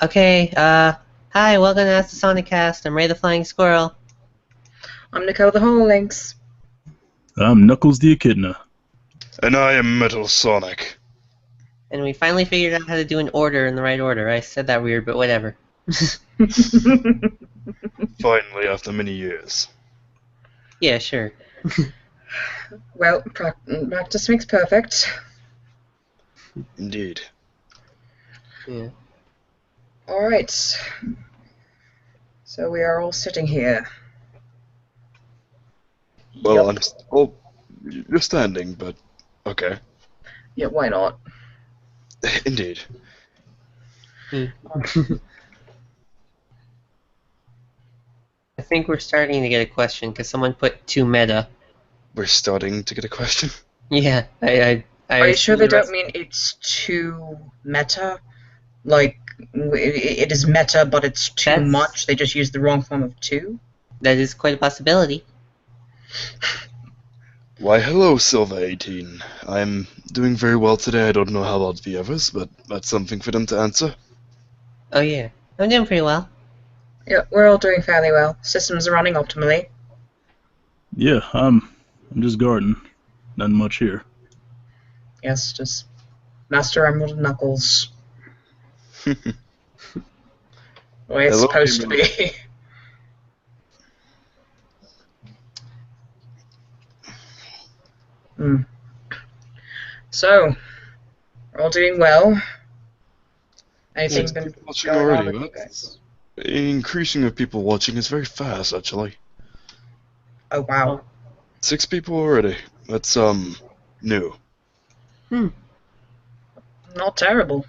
Okay, hi, welcome to Ask the Sonic Cast. I'm Ray the Flying Squirrel. I'm Nicole the Holo-lynx. I'm Knuckles the Echidna. And I am Metal Sonic. And we finally figured out how to do an order in the right order. I said that weird, but whatever. Finally, after many years. Yeah, sure. Well, practice makes perfect. Indeed. Yeah. Alright. So we are all sitting here. Well, Yup. you're standing, but okay. Yeah, why not? Indeed. I think we're starting to get a question because someone put too meta. We're starting to get a question. Yeah, I Are you sure assume they the rest- don't mean it's too meta? Like, it is meta, but it's too That's- much? They just use the wrong form of too? That is quite a possibility. Why, hello, Silver18. I'm doing very well today. I don't know how about the others, but that's something for them to answer. Oh yeah, I'm doing pretty well. Yeah, we're all doing fairly well. Systems are running optimally. Yeah, I'm just guarding. Nothing much here. Yes, just Master Emerald and Knuckles. The way it's Hello, supposed to Emerald. be. So, we're all doing well. Anything been People watching going on already. with you guys? Increasing of people watching is very fast, actually. Oh, wow. 6 people already. That's, new. Not terrible.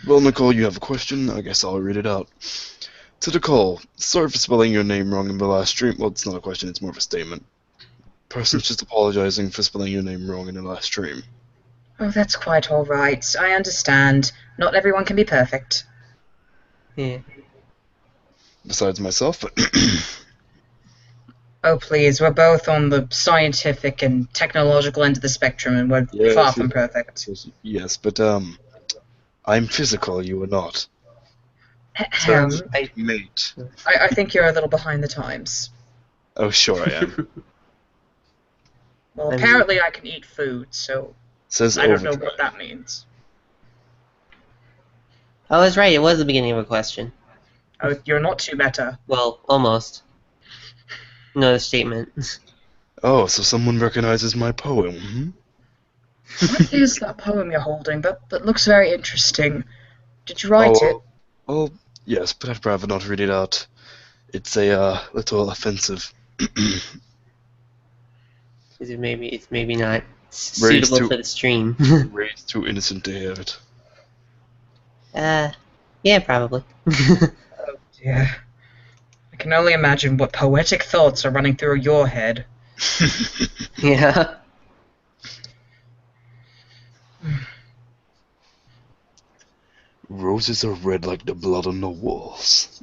Well, Nicole, you have a question? I guess I'll read it out. To Nicole, sorry for spelling your name wrong in the last stream. Well, it's not a question, it's more of a statement. Person's just apologizing for spelling your name wrong in the last stream. Oh, that's quite alright. I understand. Not everyone can be perfect. Yeah. Besides myself. Oh, please, we're both on the scientific and technological end of the spectrum, and we're Yes, far from perfect. Yes, but, I'm physical, you are not. Ahem. Mate. I think you're a little behind the times. Oh, sure I am. Well, I mean- apparently I can eat food, so Says I don't know overdrive. what that means. I was right. It was the beginning of a question. Oh, you're not too meta. Well, almost. Another statement. Oh, so someone recognizes my poem, hmm? What is that poem you're holding? That looks very interesting. Did you write it? Oh, yes, but I'd rather not read it out. It's a, little offensive. Is it maybe it's maybe not Raised suitable to- for the stream? Ray's too innocent to hear it. Yeah, probably. Oh dear. I can only imagine what poetic thoughts are running through your head. Yeah. Roses are red like the blood on the walls.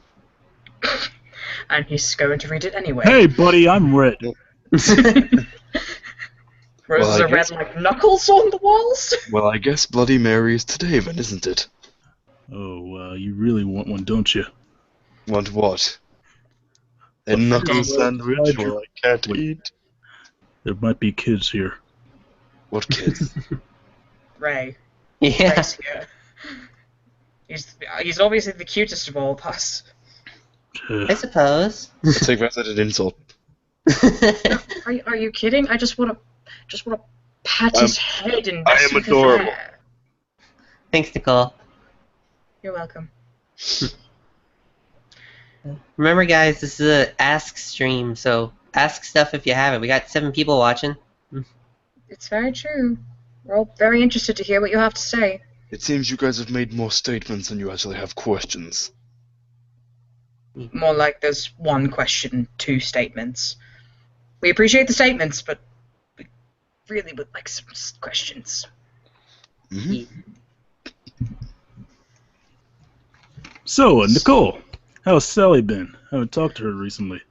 And he's going to read it anyway. Hey, buddy, I'm red. Roses Well, I are red guess- like knuckles on the walls? Well, I guess Bloody Mary is today then, isn't it? Oh, you really want one, don't you? Want what? A A knuckle fruit sandwich? salad. Well, I can't Wait. eat. There might be kids here. What kids? Ray. Yeah. Ray's here. He's obviously the cutest of all of us. I suppose. I take that as an insult. Are you kidding? I just wanna pat his head and I mess am with his adorable. hair. Thanks, Nicole. You're welcome. Remember, guys, this is a ask stream, so ask stuff if you have it. We got 7 people watching. It's very true. We're all very interested to hear what you have to say. It seems you guys have made more statements than you actually have questions. More like there's one question, 2 statements. We appreciate the statements, but we really would like some questions. Mm-hmm. So, Nicole, how's Sally been? I haven't talked to her recently.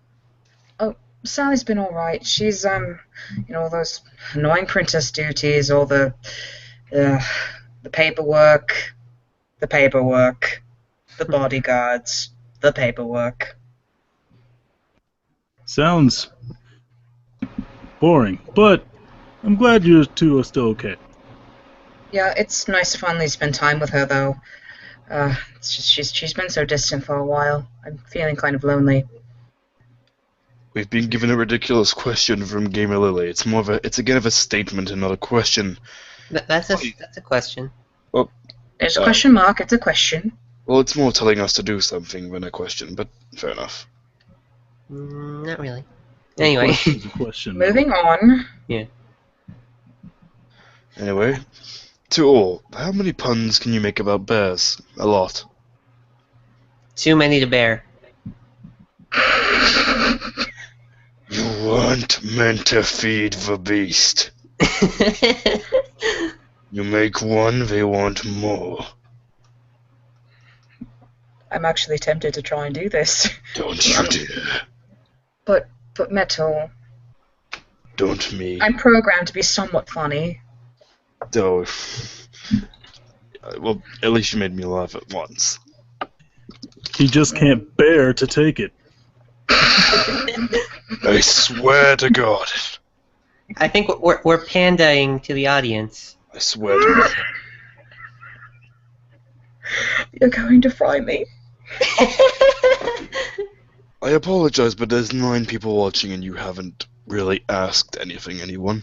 Sally's been alright. She's, all those annoying princess duties, all the paperwork, the paperwork, the bodyguards, the paperwork. Sounds boring, but I'm glad you two are still okay. Yeah, it's nice to finally spend time with her, though. It's just she's been so distant for a while. I'm feeling kind of lonely. We've been given a ridiculous question from Gamer Lily. It's again of a statement and not a question. That's a question. Well, There's a question mark. It's a question. well, it's more telling us to do something than a question, but fair enough. Not really. Anyway. Question's a question. Moving on. Yeah. Anyway, to all, how many puns can you make about bears? A lot. Too many to bear. You weren't meant to feed the beast. You make one, they want more. I'm actually tempted to try and do this. Don't you dare. But Metal, Don't me. I'm programmed to be somewhat funny. Oh. Well, at least you made me laugh at once. He just can't bear to take it. I swear to God. I think we're pandaing to the audience. I swear to God. You're going to fry me. I apologize, but there's 9 people watching and you haven't really asked anyone.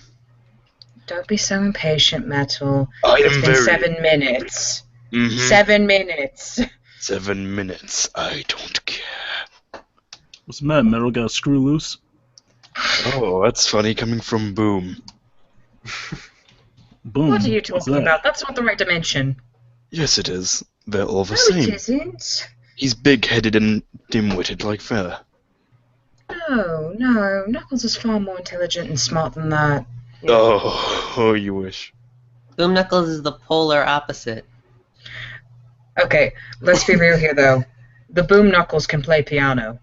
Don't be so impatient, Metal. I It's am been very... 7 minutes. Mhm. 7 minutes. 7 minutes. I don't care. What's the matter? Metal got a screw loose? Oh, that's funny coming from Boom. Boom. What are you What's talking that? about? That's not the right dimension. Yes, it is. They're all the No, it same. isn't. He's big-headed and dim-witted like Fair. No, Knuckles is far more intelligent and smart than that. Oh, you wish. Boom Knuckles is the polar opposite. Okay, let's be real here, though. The Boom Knuckles can play piano.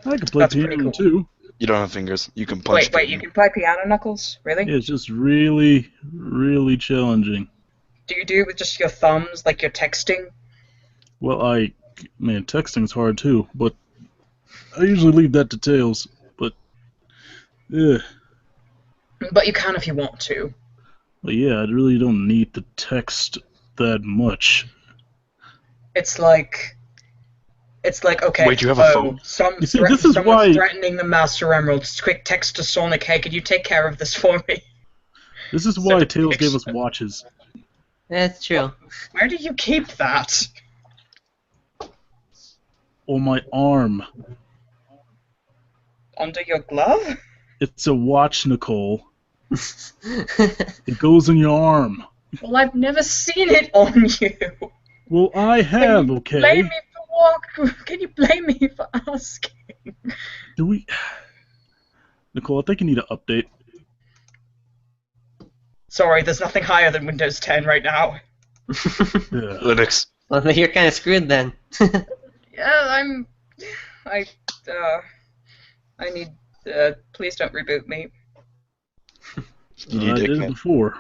I can play That's pretty piano cool. too. You don't have fingers. You can punch. Wait, you can play piano, Knuckles? Really? Yeah, it's just really, really challenging. Do you do it with just your thumbs, like you're texting? Well, man, texting's hard too, but I usually leave that to Tails. But, yeah. But you can if you want to. But yeah, I really don't need to text that much. It's like, okay. Wait, you have a phone? You see, this is someone's why- threatening the Master Emerald. Just quick text to Sonic, hey, could you take care of this for me? This is Send why a Tails gave us picture. watches. That's true. Where do you keep that? On my arm. Under your glove? It's a watch, Nicole. It goes in your arm. Well, I've never seen it on you. Well, I have, okay? Blame me for Can you blame me for asking? Do we... Nicole, I think you need an update. Sorry, there's nothing higher than Windows 10 right now. Yeah. Linux. Well, you're kind of screwed then. Yeah, I need, please don't reboot me. You need I did it Eggnet. before.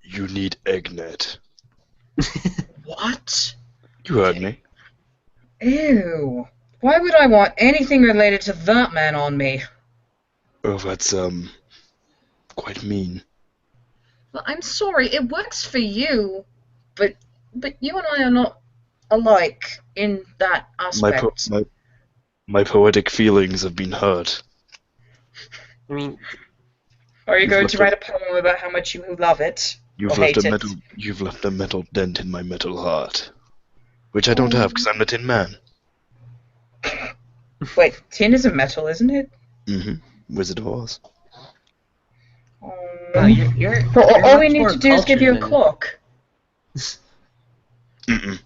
You need Eggnet. What? You heard me. Ew. Why would I want anything related to that man on me? Oh, that's, quite mean. Well, I'm sorry, it works for you, but you and I are not alike in that aspect. My poetic feelings have been hurt. I mean, Are you You've going left to write a poem about how much you love it? You've Or hate it? You've left a metal dent in my metal heart. Which I don't have, because I'm the Tin Man. Wait, tin is a metal, isn't it? Mm-hmm. Wizard of Oz. no, you're All we much need more to do is give you a cultured than- clock. Mm-mm.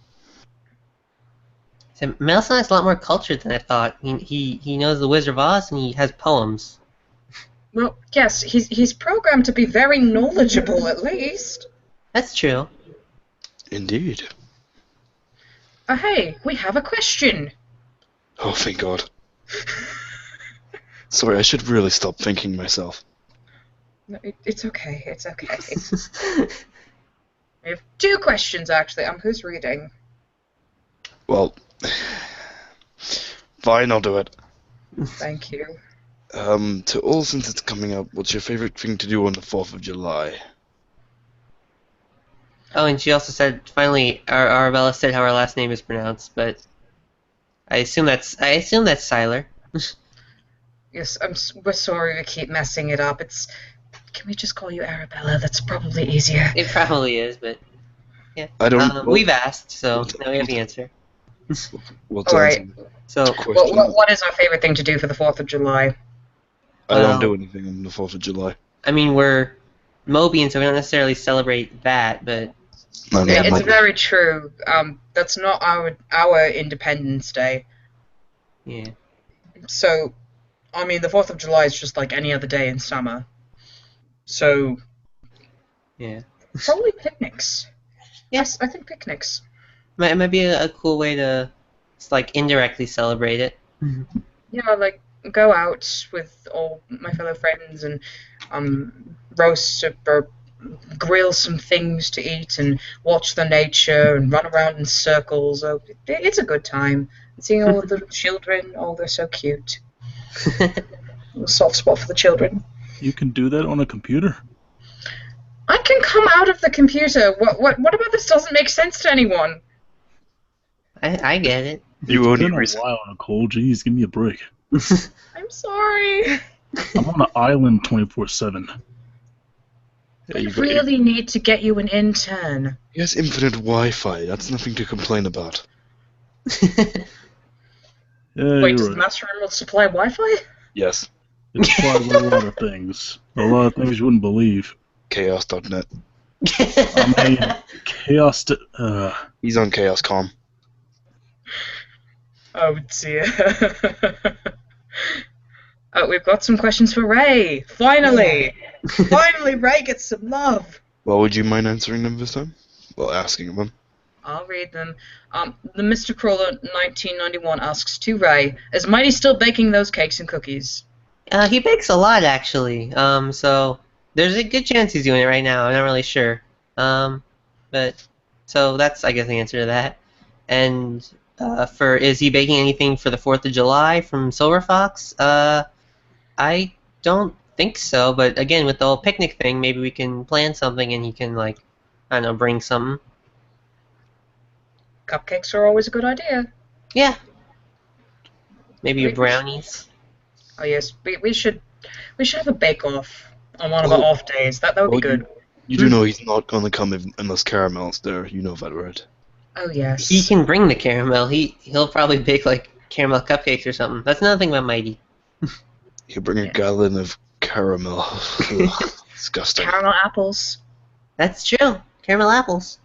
So Metal-Sonic's a lot more cultured than I thought. He knows the Wizard of Oz and he has poems. Well, yes, he's programmed to be very knowledgeable, at least. That's true. Indeed. Hey, we have a question. Oh, thank God. Sorry, I should really stop thinking myself. No, it's okay, it's okay. We have 2 questions, actually. Who's reading? Well, fine, I'll do it. Thank you. To all, since it's coming up, what's your favorite thing to do on the 4th of July? Oh, and she also said, finally, Arabella said how her last name is pronounced, but I assume that's Siler. Yes, we're sorry we keep messing it up. Can we just call you Arabella? That's probably easier. It probably is, but yeah. I don't. We've asked, so what's- now we have the answer. What's All the right. answer So, to question? What is our favorite thing to do for the 4th of July? I don't well- do anything on the 4th of July. I mean, we're Mobian, so we don't necessarily celebrate that, but No, Yeah, it's like, very true. That's not our Independence Day. yeah. So, I mean, the 4th of July is just like any other day in summer. So, Yeah. probably picnics. Yeah. Yes, I think picnics. It might be a cool way to, just, like, indirectly celebrate it. Yeah, like, go out with all my fellow friends and roast or grill some things to eat and watch the nature and run around in circles. Oh, it's a good time. Seeing all the children, oh, they're so cute. A soft spot for the children. You can do that on a computer? I can come out of the computer. What about this doesn't make sense to anyone? I get it. You It's only been a reason- while, Nicole. Jeez, give me a break. I'm sorry. I'm on an island 24/7. Yeah, I you got really need to get you an intern. He has infinite Wi-Fi. That's nothing to complain about. Yeah, Wait, you're does the right. Master Emerald supply Wi-Fi? Yes. It's probably a lot of things. A lot of things you wouldn't believe. Chaos.net. I mean, chaos. He's on Chaos.com. Oh dear. Oh, we've got some questions for Ray. Finally! Finally, Ray gets some love. Well, would you mind answering them this time? Well, asking them. I'll read them. The Mr. Crawler 1991 asks to Ray, is Mighty still baking those cakes and cookies? He bakes a lot, actually. So there's a good chance he's doing it right now. I'm not really sure. But so that's, I guess, the answer to that. And for is he baking anything for the 4th of July from Silver Fox? I don't think so. But again, with the whole picnic thing, maybe we can plan something and he can, like, I don't know, bring something. Cupcakes are always a good idea. Yeah. Maybe Maybe- brownies. Oh yes, we should have a bake-off on one of our Oh. off days. That would be Oh, good. You do know he's not gonna come unless Caramel's there. You know that, right? Oh yes. He can bring the caramel. He'll probably bake like caramel cupcakes or something. That's another thing about Mighty. He'll bring a Yeah. gallon of caramel. Ugh, disgusting. Caramel apples. That's true. Caramel apples.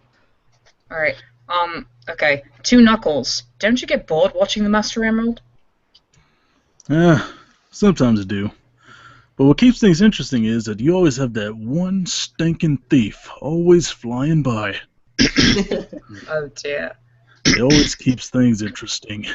All right. Okay. 2 Knuckles. Don't you get bored watching the Master Emerald? Yeah, sometimes I do. But what keeps things interesting is that you always have that one stinking thief always flying by. Oh dear. It always keeps things interesting.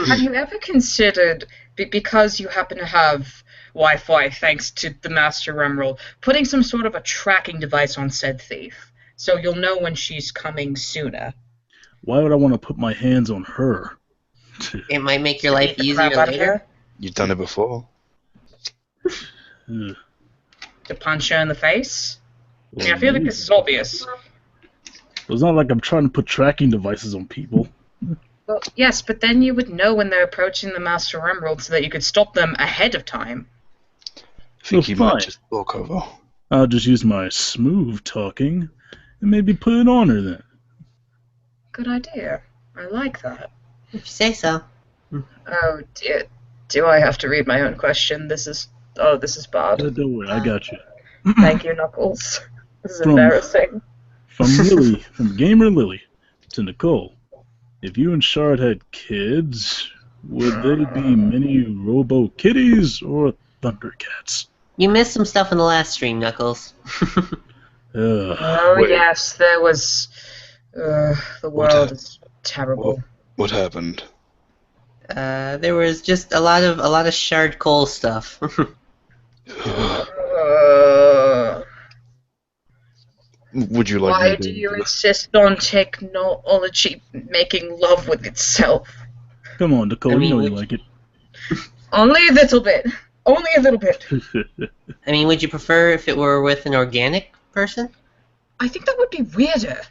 Have you ever considered, because you happen to have Wi-Fi thanks to the Master Emerald, putting some sort of a tracking device on said thief, so you'll know when she's coming sooner? Why would I want to put my hands on her? It might make your To life beat the easier crap out of later. her, You've done it before. Ugh. to punch her in the face? I Well, mean, I feel like this is obvious. It's not like I'm trying to put tracking devices on people. Well, yes, but then you would know when they're approaching the Master Emerald so that you could stop them ahead of time. I think Well, he fine. might just walk over. I'll just use my smooth talking and maybe put it on her then. Good idea. I like that. If you say so. Oh dear. Do I have to read my own question? This is bad. Don't worry, I got you. Thank you, Knuckles. This is From- embarrassing. From Gamer Lily to Nicole. If you and Shard had kids, would they be mini Robo Kitties or Thundercats? You missed some stuff in the last stream, Knuckles. Oh Wait. yes, there was. The world is terrible. What happened? There was just a lot of Shard Cole stuff. Would you like Why me do to? you insist on technology making love with itself? Come on, Nicole, I you mean, know you would like it. Only a little bit. Only a little bit. I mean, would you prefer if it were with an organic person? I think that would be weirder.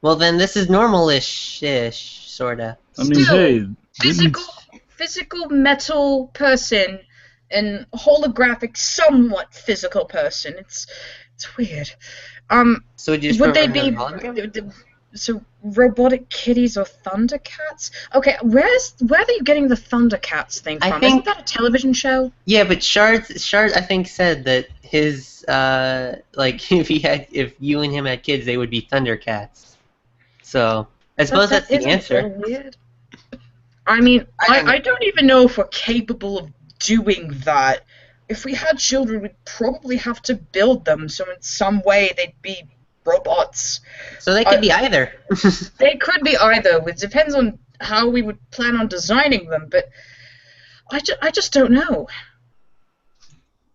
Well, then this is normal-ish, sorta. I mean, Still, hey, didn't physical metal person and holographic somewhat physical person. It's weird. So would you just Would they prefer be a hologram? so robotic kitties or Thundercats? Okay, where are you getting the Thundercats thing I from? think- Isn't that a television show? Yeah, but Shard, I think, said that his, like, if you and him had kids, they would be Thundercats. So, I suppose that's the Isn't answer. so weird. I mean, I don't even know if we're capable of doing that. If we had children, we'd probably have to build them, so in some way they'd be robots. So they could be either. They could be either. It depends on how we would plan on designing them, but I just don't know.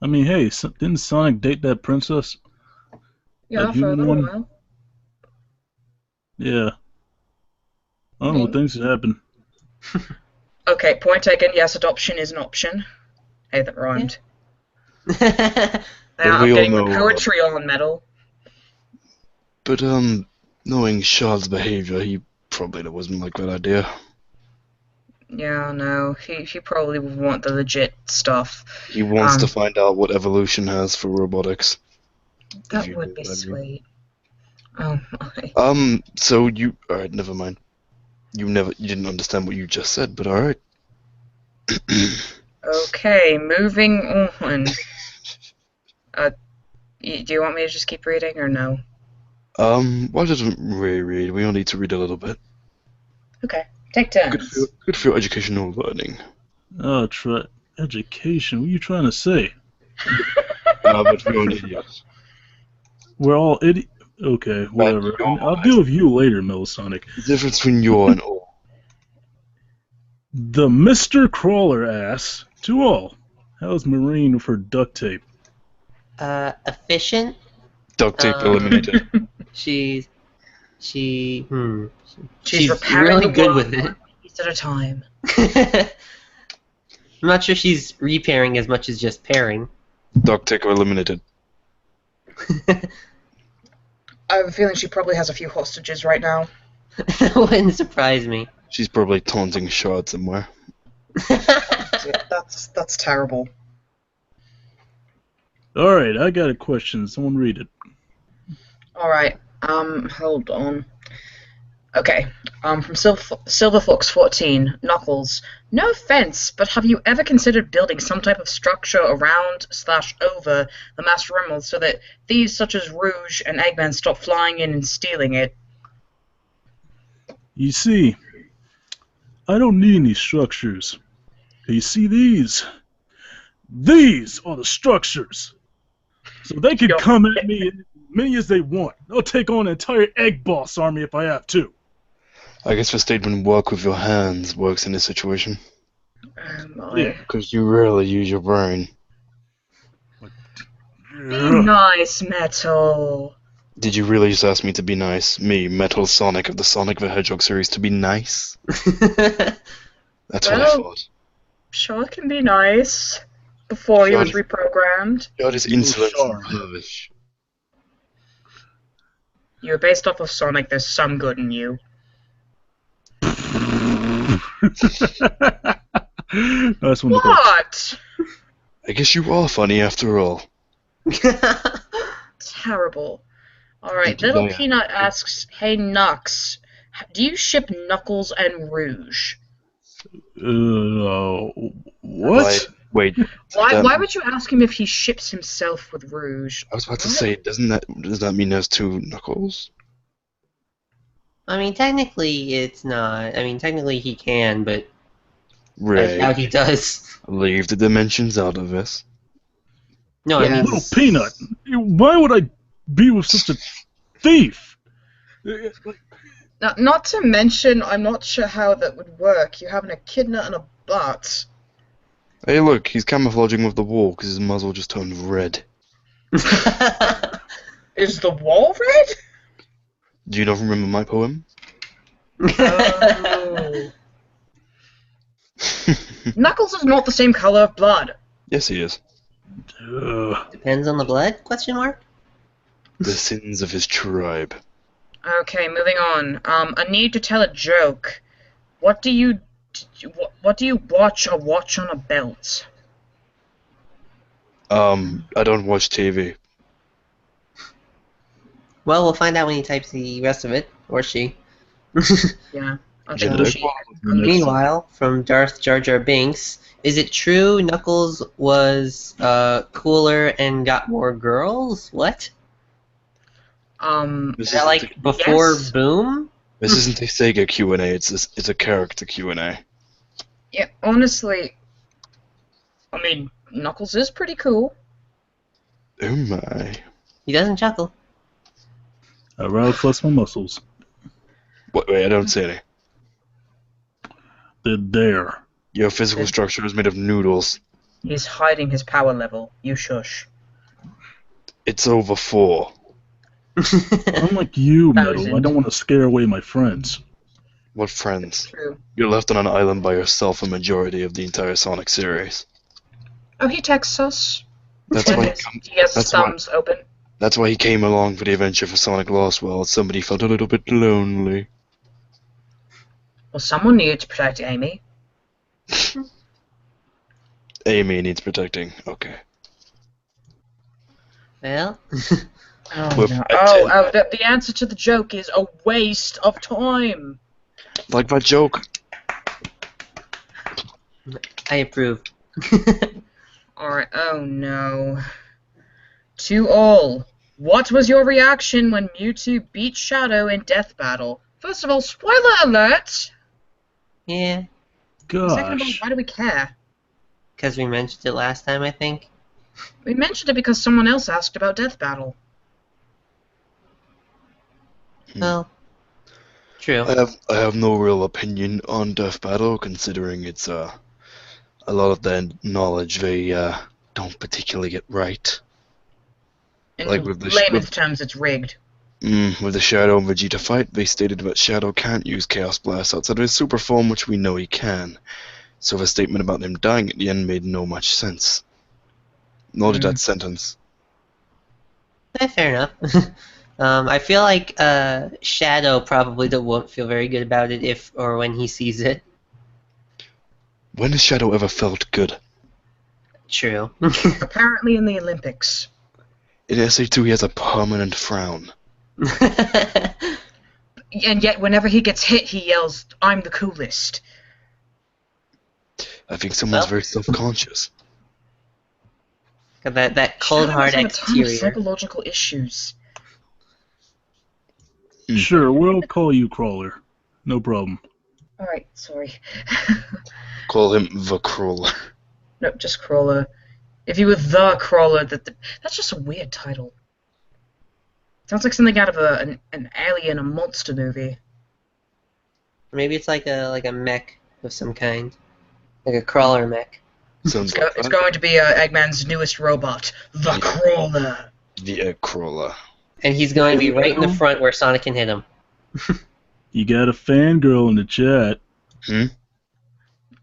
I mean, hey, didn't Sonic date that princess? Yeah, That for a human little one? while. Yeah. I don't know what things should happen. Okay, point taken. Yes, adoption is an option. Hey, that rhymed. Yeah, we I'm all getting my know, poetry on metal. But knowing Shard's behavior, he probably wasn't like that idea. Yeah, no, he probably would want the legit stuff. He wants to find out what evolution has for robotics. That you would know be what I mean. sweet. Oh my. So you... Alright, never mind. You didn't understand what you just said, but alright. Okay, moving on. Do you want me to just keep reading or no? Why doesn't Ray read? We all need to read a little bit. Okay, take turns. Good for your educational learning. Oh, education. What are you trying to say? But we're all idiots. We're all idiots. Okay, whatever. I'll deal with you later, Melisonic. The difference between you and all. The Mr. Crawler asks, to all, how's Marine with her duct tape? Efficient? Duct tape eliminated. She's She's really repairing the good world with it. one piece at a time. I'm not sure she's repairing as much as just pairing. Duct tape eliminated. I have a feeling she probably has a few hostages right now. That wouldn't surprise me. She's probably taunting Shard somewhere. That's terrible. Alright, I got a question. Someone read it. Alright, hold on. Okay, from Silver Fox 14, Knuckles. No offense, but have you ever considered building some type of structure around/over the Master Emerald so that thieves such as Rouge and Eggman stop flying in and stealing it? You see, I don't need any structures. You see these? These are the structures. So they can come at me as many as they want. They'll take on an entire Egg Boss army if I have to. I guess the statement "work with your hands" works in this situation. Yeah. Because you rarely use your brain. Be nice, Metal. Did you really just ask me to be nice? Me, Metal Sonic of the Sonic the Hedgehog series, to be nice? That's what I thought. Shard can be nice. Before he was reprogrammed. Shard is insolent and pervish. You're based off of Sonic, there's some good in you. That's wonderful. What? I guess you are funny after all. Terrible. Alright, Little Peanut asks, hey Nux, do you ship Knuckles and Rouge? What? Wait. Why would you ask him if he ships himself with Rouge? I was about to say, does that mean there's two Knuckles? I mean, technically it's not. I mean, technically he can, but Ray, I doubt he does. leave the dimensions out of this. No, I mean... Little Peanut, why would I be with such a thief? Not to mention, I'm not sure how that would work. You have an Echidna and a butt. Hey look, he's camouflaging with the wall because his muzzle just turned red. Is the wall red? Do you not remember my poem? Oh. Knuckles is not the same color of blood. Yes, he is. Depends on the blood? Question mark. The sins of his tribe. Okay, moving on. A need to tell a joke. What do you watch on a belt? I don't watch TV. Well, we'll find out when he types the rest of it, or she. Yeah. I Gender think she. equality. Meanwhile, from Darth Jar Jar Binks, is it true Knuckles was cooler and got more girls? What? This Is that like isn't before yes. Boom? this isn't a Sega Q&A. It's a character Q&A. Yeah, honestly, I mean, Knuckles is pretty cool. Oh my. He doesn't chuckle. I rather flex my muscles. Wait, I don't see any. They're there. Your physical structure is made of noodles. He's hiding his power level. You shush. It's over 4. Unlike you, Metal, I 1,000. don't want to scare away my friends. What friends? True. You're left on an island by yourself a majority of the entire Sonic series. Oh, he texts us. That's He why has, he has his that's why- thumbs open. That's why he came along for the adventure for Sonic Lost World. Somebody felt a little bit lonely. Well, someone needed to protect Amy. Amy needs protecting. Okay. Well, Oh, We're no. pretending. The answer to the joke is a waste of time. Like that joke. I approve. Alright, oh no. To all, what was your reaction when Mewtwo beat Shadow in Death Battle? First of all, spoiler alert! Yeah, Second of all, Gosh. why do we care? because we mentioned it last time, I think. We mentioned it because someone else asked about Death Battle. Well, true. I have no real opinion on Death Battle, considering it's a lot of the knowledge they don't particularly get right. In Like with the layman's terms, it's rigged. with the Shadow and Vegeta fight, they stated that Shadow can't use Chaos Blast outside of his super form, which we know he can. So the statement about him dying at the end made no much sense. Nor did that sentence. Fair enough. I feel like Shadow probably won't feel very good about it if or when he sees it. When has Shadow ever felt good? True. Apparently in the Olympics. In SA2 he has a permanent frown. And yet, whenever he gets hit, he yells, "I'm the coolest." I think someone's Well. very self-conscious. Got that cold Shadow hard has a ton of exterior. psychological issues. Sure, we'll call you Crawler. No problem. Alright, sorry. Call him the Crawler. No, just Crawler. If you were the Crawler, that's just a weird title. Sounds like something out of an alien, a monster movie. Maybe it's like a mech of some kind, like a crawler mech. Sounds like It's that. going to be Eggman's newest robot, the Crawler. The Egg Crawler. And he's going to be right in the front where Sonic can hit him. You got a fangirl in the chat.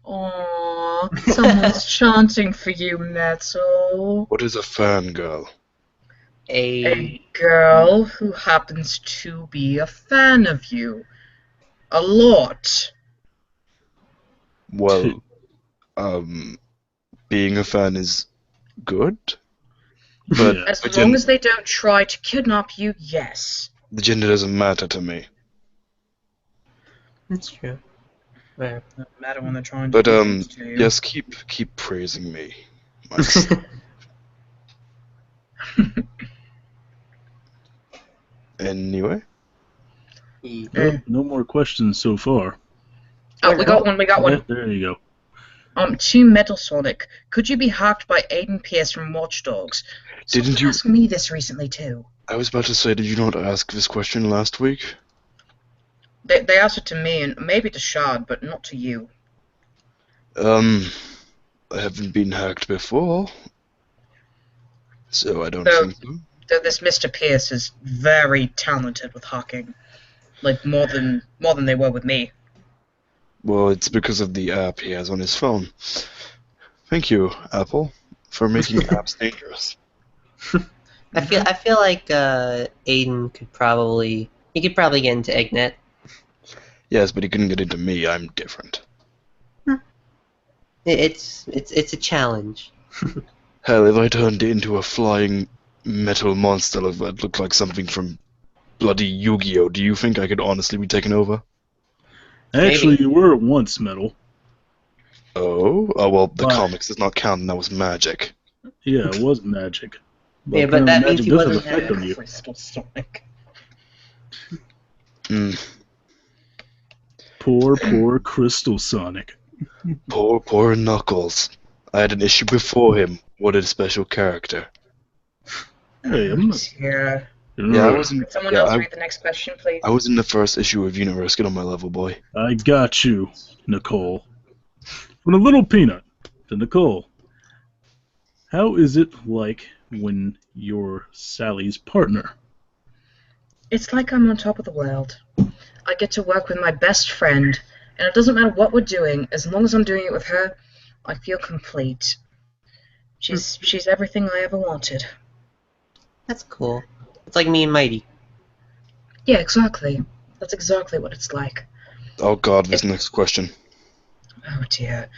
Aww, someone's chanting for you, Metal. What is a fangirl? A girl who happens to be a fan of you. A lot. Well, being a fan is good, but Yeah. As the long as they don't try to kidnap you, yes. the gender doesn't matter to me. That's true. Where? No matter when they're trying But to do to you. yes, keep praising me. Max. Anyway, Oh, no more questions so far. Oh, we got one. Yeah, there you go. To Metal Sonic, could you be hacked by Aiden Pierce from Watch Dogs? Didn't Someone you- asked me this recently too. I was about to say, did you not ask this question last week? They asked it to me and maybe to Shard, but not to you. I haven't been hacked before, so I don't So- think so. this Mr. Pierce is very talented with hacking, like more than they were with me. Well, it's because of the app he has on his phone. Thank you, Apple, for making apps dangerous. I feel like Aiden could probably get into Eggnet. Yes, but he couldn't get into me. I'm different. It's a challenge. Hell, if I turned into a flying metal monster that looked like something from bloody Yu-Gi-Oh, do you think I could honestly be taken over? Actually, Maybe. you were once metal. Oh? Oh, well, the Why? comics does not count, and that was magic. Yeah, it was magic. Yeah, but apparently that means magic he does have wasn't effect on you. Crystal Sonic. Poor Crystal Sonic. Poor Knuckles. I had an issue before him. What a special character. Hey, I'm not. Yeah. Yeah, I was in, Could someone yeah, else I, read the next question, please? I was in the first issue of Universe. Get on my level, boy. I got you, Nicole. From a little peanut to Nicole. How is it like when you're Sally's partner? It's like I'm on top of the world. I get to work with my best friend, and it doesn't matter what we're doing, as long as I'm doing it with her, I feel complete. She's everything I ever wanted. That's cool. It's like me and Mighty. Yeah, exactly. That's exactly what it's like. Oh god, this next question. Oh dear.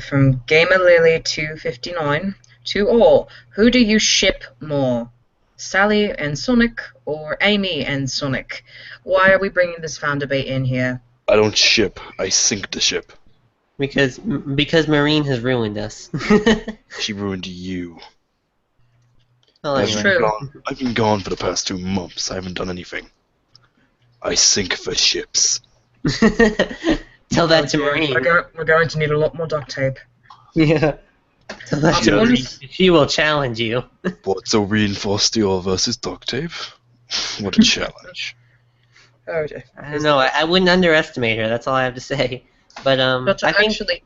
From Gamer Lily 259 to all, who do you ship more? Sally and Sonic or Amy and Sonic? Why are we bringing this fan debate in here? I don't ship, I sink the ship. Because Marine has ruined us. She ruined you. Well, That's anyway. true. I've been gone for the past 2 months. I haven't done anything. I sink the ships. Tell that to Marine. We're going to need a lot more duct tape. Yeah. Tell that to Marine. She will challenge you. What's a reinforced steel versus duct tape? What a challenge. Oh dear. I don't know. I wouldn't underestimate her. That's all I have to say. But But I think actually,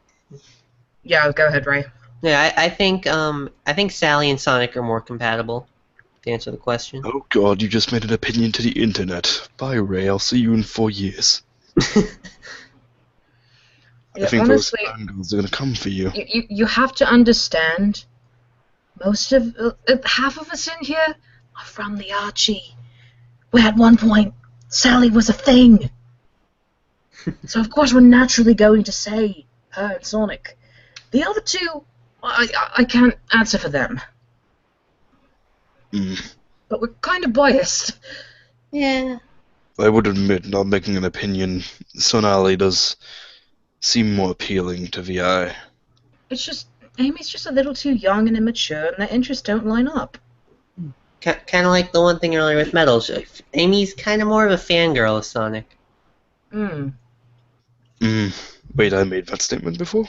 yeah, go ahead, Ray. yeah, I think Sally and Sonic are more compatible. To answer the question. Oh god, you just made an opinion to the internet. Bye, Ray. I'll see you in 4 years. Yeah, I think honestly, those angles are gonna come for you. you have to understand. Most of half of us in here are from the Archie, where at one point Sally was a thing. So of course we're naturally going to say her and Sonic. The other two, I can't answer for them. But we're kind of biased. Yeah. I would admit, not making an opinion, Sonali does seem more appealing to the eye. It's just Amy's just a little too young and immature, and their interests don't line up. Kind of like the one thing earlier with Metal. Amy's kind of more of a fangirl of Sonic. Wait, I made that statement before?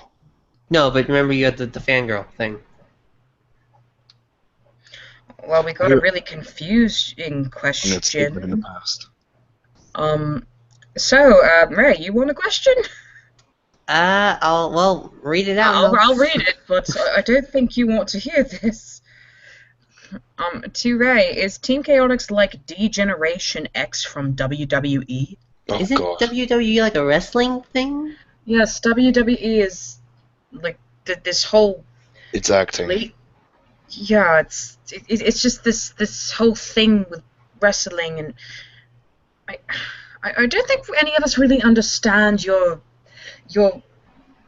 No, but remember you had the fangirl thing. Well, we got a really confusing question. That statement in the past. So, Ray, you want a question? I'll read it out. I'll read it, but I don't think you want to hear this. To Ray, is Team Chaotix like D-Generation X from WWE? Oh, Isn't God. WWE like a wrestling thing? Yes, WWE is like this whole. It's acting. Yeah, it's just this whole thing with wrestling, and I don't think any of us really understand your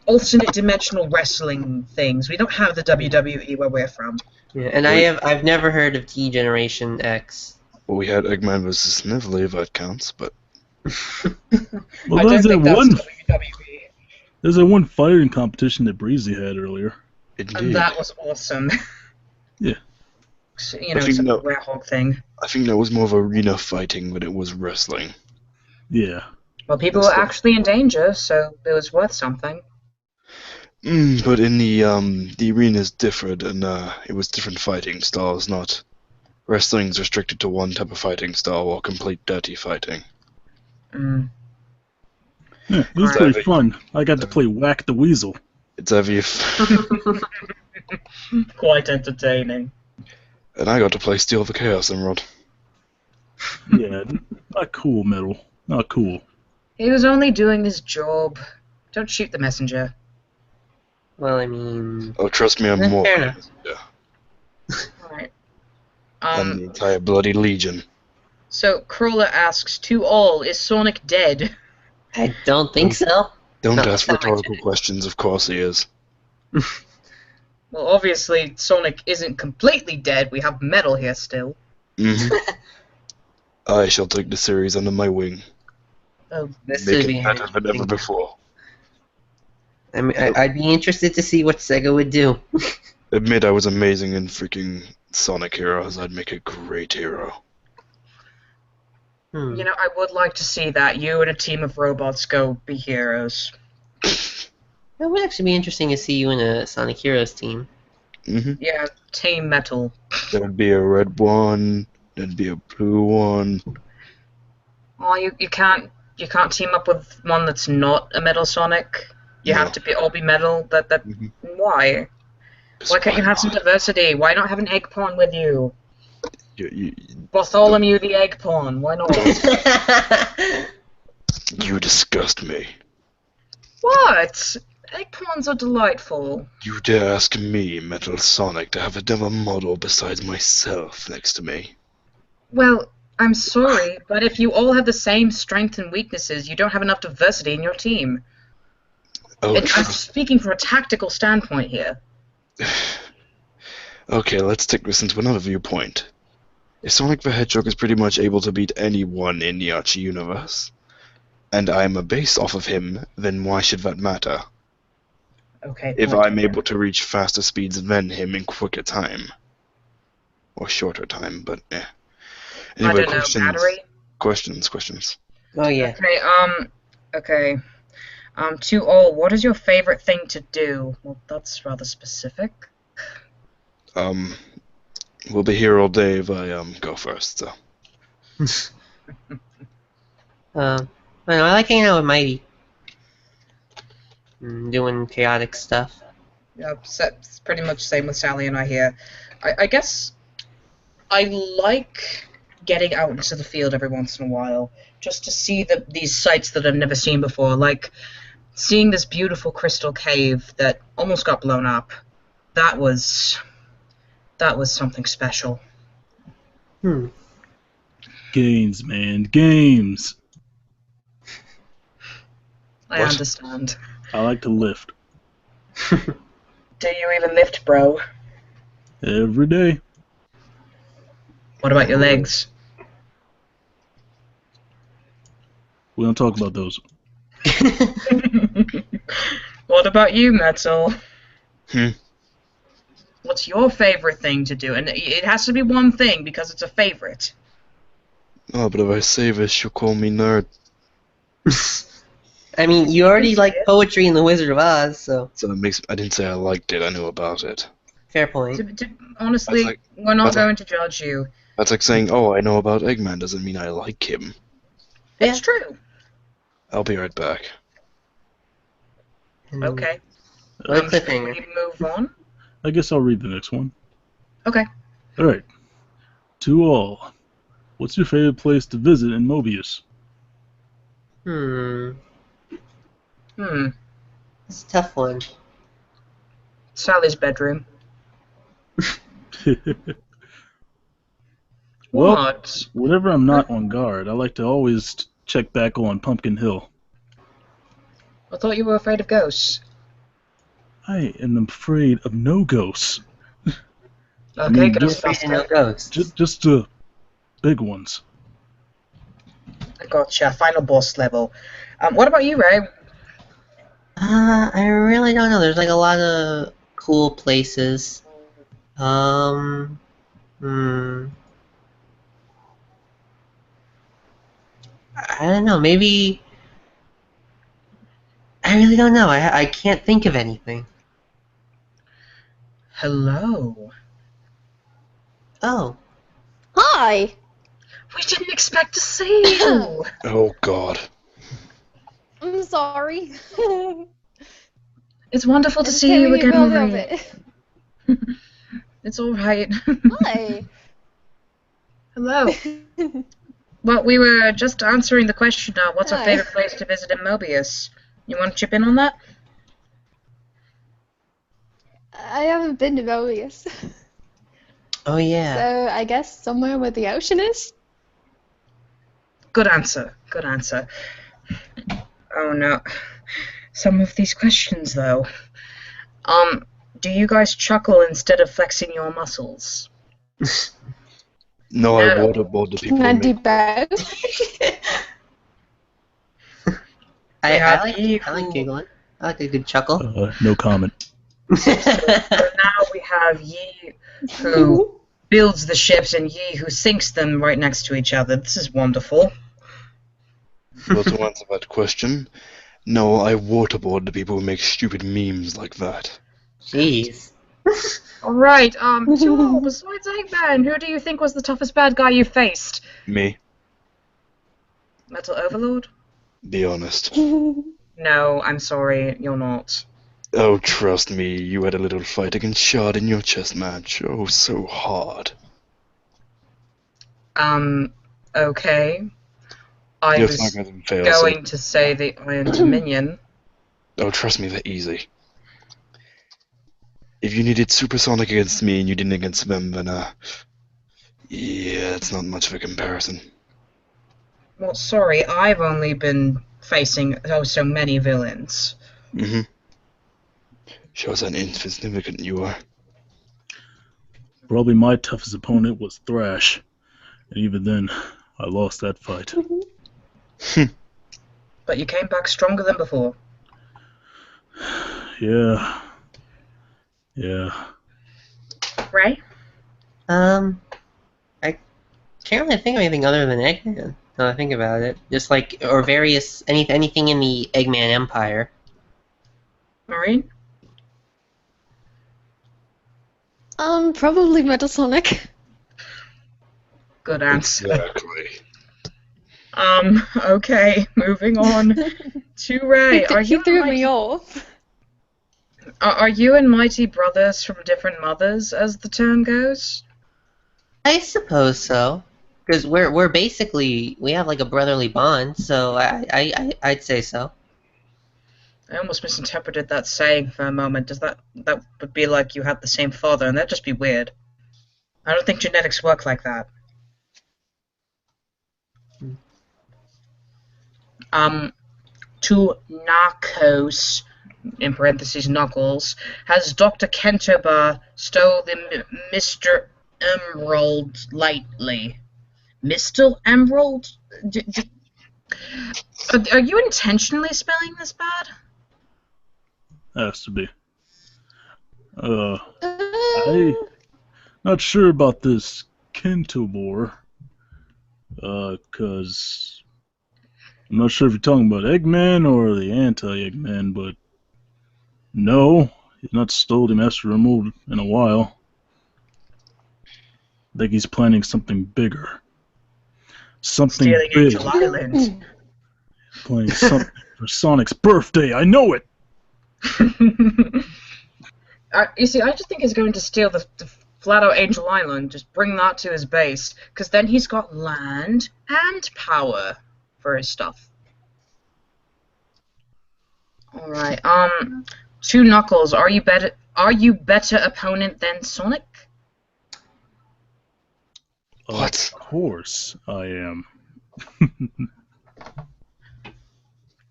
alternate dimensional wrestling things. We don't have the WWE where we're from. Yeah, and I've never heard of T-Generation X. Well, we had Eggman versus Neville, if that counts, but... Well, there's that one. WWE. There's that one fighting competition that Breezy had earlier. Indeed. And that was awesome. Yeah. So, I think it's a no- Werehog thing. I think that was more of arena fighting than it was wrestling. Yeah. Well, people were actually in danger, so it was worth something. But in the arenas differed, and it was different fighting styles, not... Wrestling's restricted to one type of fighting style, or complete dirty fighting. Yeah, it was pretty fun. I got to play Whack the Weasel. It's either you... Quite entertaining. And I got to play Steal the Chaos Emerald. Yeah, not cool, Metal. Not cool. He was only doing his job. Don't shoot the messenger. Well, I mean, Oh, trust me, I'm more. fair enough. Yeah. Alright. And the entire bloody Legion. So, Crawler asks, to all, is Sonic dead? I don't think so. Don't Not ask that much rhetorical in it. questions, of course he is. Well, obviously, Sonic isn't completely dead. We have Metal here still. I shall take the series under my wing. Oh, This Make would be it an better than ever interesting- before. I mean, I'd be interested to see what Sega would do. Admit I was amazing in freaking Sonic Heroes. I'd make a great hero. You know, I would like to see that. You and a team of robots go be heroes. That would actually be interesting to see you in a Sonic Heroes team. Yeah, Team Metal. There'd be a red one. There'd be a blue one. Oh, you can't team up with one that's not a Metal Sonic. You No. have to all be metal. Mhm. Why? Why can't you have some diversity? Why not have an egg pawn with you? You Bartholomew the egg pawn. Why not? disgust me. What? Egg pawns are delightful. You dare ask me, Metal Sonic, to have another model besides myself next to me? Well, I'm sorry, but if you all have the same strengths and weaknesses, you don't have enough diversity in your team. Oh, And I'm speaking from a tactical standpoint here. Okay, let's take this into another viewpoint. If Sonic the Hedgehog is pretty much able to beat anyone in the Archie universe, and I'm a base off of him, then why should that matter? Okay. If point I'm taken. able to reach faster speeds than him in quicker time. Or shorter time, but eh. I Anyway, don't know, battery? questions. Oh yeah. Okay, to all, what is your favorite thing to do? Well, that's rather specific. We'll be here all day if I go first, so. I don't know, I like hanging out with Mighty. Doing chaotic stuff. Yep, it's pretty much the same with Sally and I here. I guess I like getting out into the field every once in a while, just to see these sights that I've never seen before, like seeing this beautiful crystal cave that almost got blown up. That was something special. Games, man, games. I What? understand. I like to lift Do you even lift, bro? every day. What about your legs? We don't talk about those. What about you, Metal? Hmm. What's your favorite thing to do? And it has to be one thing because it's a favorite. Oh, but if I say this, you'll call me nerd. I mean, you already like poetry in The Wizard of Oz, so So it makes. I didn't say I liked it. I knew about it. fair point. Honestly, That's like- we're not that's like- going to judge you. That's like saying, "Oh, I know about Eggman." Doesn't mean I like him. It's true. I'll be right back. Okay. What a Should cliffhanger. we move on? I guess I'll read the next one. Okay. All right. To all, what's your favorite place to visit in Mobius? It's a tough one. Sally's bedroom. Well, What? whenever I'm not on guard, I like to always check back on Pumpkin Hill. I thought you were afraid of ghosts. I am afraid of no ghosts. Okay, mean, You're afraid to know Ghostbuster. ghosts. Just the big ones. Gotcha. Final boss level. What about you, Ray? I really don't know. There's like a lot of cool places. I don't know. Maybe. I really don't know. I can't think of anything. Hello. Oh. Hi! We didn't expect to see you. Oh God. I'm sorry. It's wonderful to It's see you giving me again, a Ray. bit. It's all right. Hi. Hello. Well, we were just answering the question, what's our Hi. favorite place to visit in Mobius? You want to chip in on that? I haven't been to Mobius. Oh yeah. So I guess somewhere where the ocean is? Good answer. Good answer. Oh no. Some of these questions, though. Do you guys chuckle instead of flexing your muscles? No, I No. waterboard the people Can I who do make. both? I like giggling. I like a good chuckle. No comment. So now we have Yi, who builds the ships, and Yi, who sinks them right next to each other. This is wonderful. Well, to answer that question, no, I waterboard the people who make stupid memes like that. Jeez. Alright, Joel, besides Eggman, who do you think was the toughest bad guy you faced? Me, Metal Overlord? be honest. No, I'm sorry, you're not. Oh, trust me, you had a little fight against Shard in your chess match. Oh, so hard. Okay. I Your was sarcasm fails. going to say the Iron Dominion. Oh, trust me, they're easy. If you needed supersonic against me and you didn't against them, then, yeah, it's not much of a comparison. Well, sorry, I've only been facing so many villains. Mm-hmm. Shows how insignificant you are. Probably my toughest opponent was Thrash, and even then, I lost that fight. But you came back stronger than before. Yeah. Ray? I can't really think of anything other than Eggman. Now I think about it, just like or various anything in the Eggman Empire. Maureen? Probably Metal Sonic. Good answer. Exactly. Okay, moving on to Ray. He threw me off. Are you and Mighty brothers from different mothers, as the term goes? I suppose so, because we're basically we have like a brotherly bond, so I'd say so. I almost misinterpreted that saying for a moment. That would be like you had the same father, and that'd just be weird. I don't think genetics work like that. To Narcos, in parentheses Knuckles, has Dr. Kentober stole the Mr. Emerald lately? Mr. Emerald? Are you intentionally spelling this bad? Has to be. I'm not sure about this Kentobor, cause I'm not sure if you're talking about Eggman or the anti-Eggman, but no, he's not stole the Master Emerald in a while. I think he's planning something bigger. Something Stealing big. Angel Island. Playing something for Sonic's birthday, I know it! You see, I just think he's going to steal the flat out Angel Island, just bring that to his base, because then he's got land and power for his stuff. Alright, to Knuckles, are you better opponent than Sonic? What? Of course I am.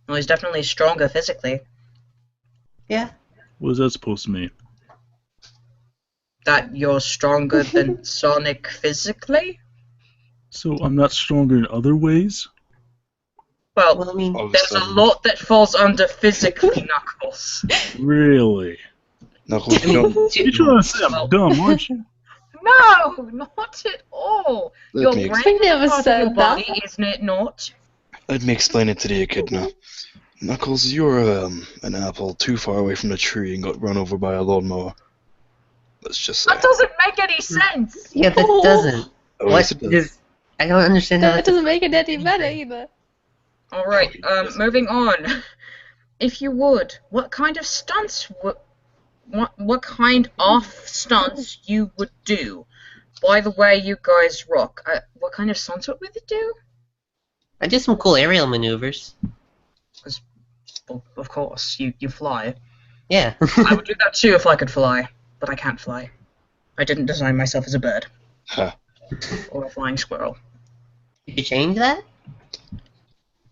Well, he's definitely stronger physically. Yeah. What is that supposed to mean? That you're stronger than Sonic physically? So I'm not stronger in other ways? Well, I mean, All of a There's a sudden, lot that falls under physically, Knuckles. Really? Knuckles, you know, You're trying to say I'm dumb, aren't you? No, not at all. Let Your me brain never is part of said your that. body, isn't it not? let me explain it to the Echidna. Knuckles, you're an apple too far away from the tree and got run over by a lawnmower. Let's just say. That doesn't make any sense. yeah, that doesn't. Oh, What yes, it does. I don't understand how That that doesn't make it any better either. Alright, Oh, yes. moving on. If you would, what kind of stunts what kind of stunts you would do. By the way, you guys rock. What kind of stunts would we do? I did some cool aerial maneuvers. Well, of course, you fly. Yeah. I would do that too if I could fly, but I can't fly. I didn't design myself as a bird. Huh. Or a flying squirrel. Did you change that?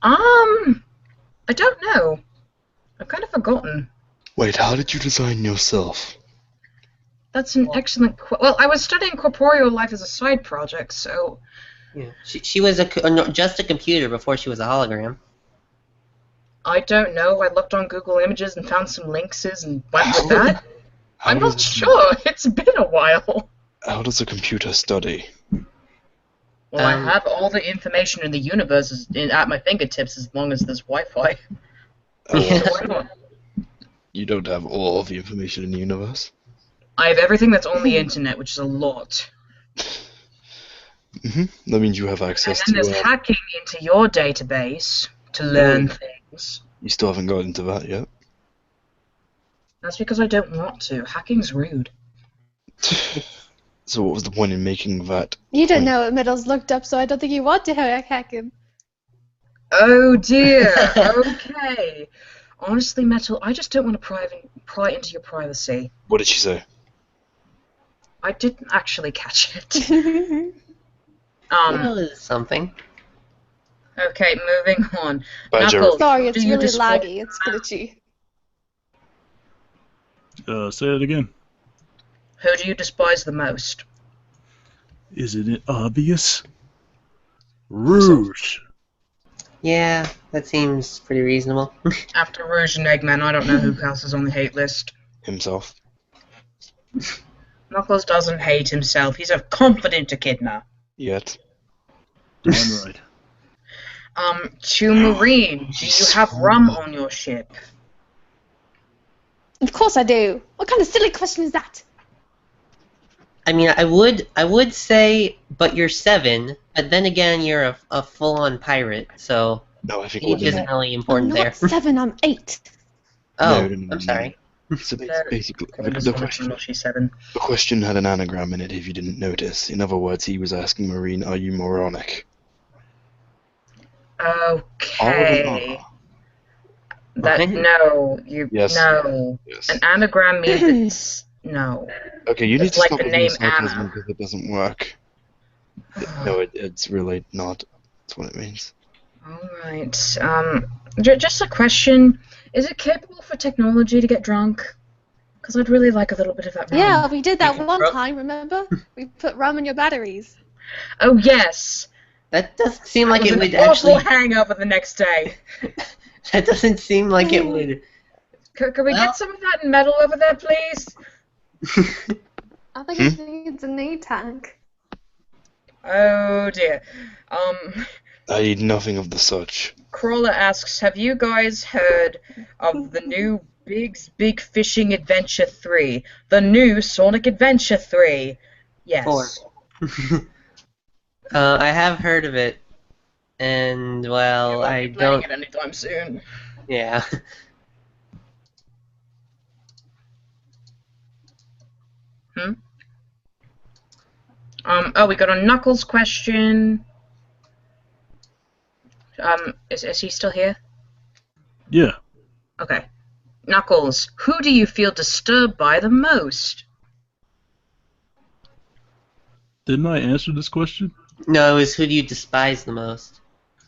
I don't know. I've kind of forgotten. Wait, how did you design yourself? That's an excellent well, I was studying corporeal life as a side project, so... Yeah. She was just a computer before she was a hologram. I don't know. I looked on Google Images and found some links and went with that. I'm not sure. It's been a while. How does a computer study? Well, I have all the information in the universe at my fingertips as long as there's Wi-Fi. Yeah. So why not? You don't have all of the information in the universe? I have everything that's on the internet, which is a lot. That means you have access And then to... there's hacking into your database to learn things. You still haven't got into that yet? That's because I don't want to. Hacking's rude. So what was the point in making that? You don't know what Middle's looked up, so I don't think you want to hack him. Oh dear. Okay. Honestly, Metal, I just don't want to pry into your privacy. What did she say? I didn't actually catch it. That was something. Okay, moving on. Badger. Knuckles, Sorry, who it's do you really despise- laggy. It's glitchy. Say it again. Who do you despise the most? Isn't it obvious? Rouge. Yeah, that seems pretty reasonable. After Rouge and Eggman, I don't know who else is on the hate list. Himself. Knuckles doesn't hate himself. He's a confident Echidna. Yet. Damn right. To Marine, do you have rum on your ship? Of course I do. What kind of silly question is that? I mean, I would say, but you're 7, but then again, you're a full-on pirate, so No, I think age what isn't really I'm important not there. 7, I'm 8. Oh, No. I'm sorry. So There- basically, Okay, the question, she's 7. the question had an anagram in it if you didn't notice. In other words, he was asking Marine, are you moronic? Okay. Oh, That Okay. no, you Yes. no. yes. An anagram means it's no. Okay, you need It's to like stop the using name sarcasm Anna. because it doesn't work. No, it's really not. That's what it means. Alright, just a question. Is it capable for technology to get drunk? Because I'd really like a little bit of that rum. Yeah, we did that can one throw- time, remember? We put rum in your batteries. Oh, yes! That doesn't seem like it was would an awful actually. hangover the next day. That doesn't seem like it would. Could we Well- get some of that metal over there, please? I think it needs a knee tank. Oh, dear. I need nothing of the such. Crawler asks, have you guys heard of the new Big Fishing Adventure 3? The new Sonic Adventure 3? Yes. 4. I have heard of it, and well, You won't I be playing don't. it anytime soon. Yeah. Oh, we got a Knuckles question. Is he still here? Yeah. Okay. Knuckles, who do you feel disturbed by the most? Didn't I answer this question? No, it was who do you despise the most?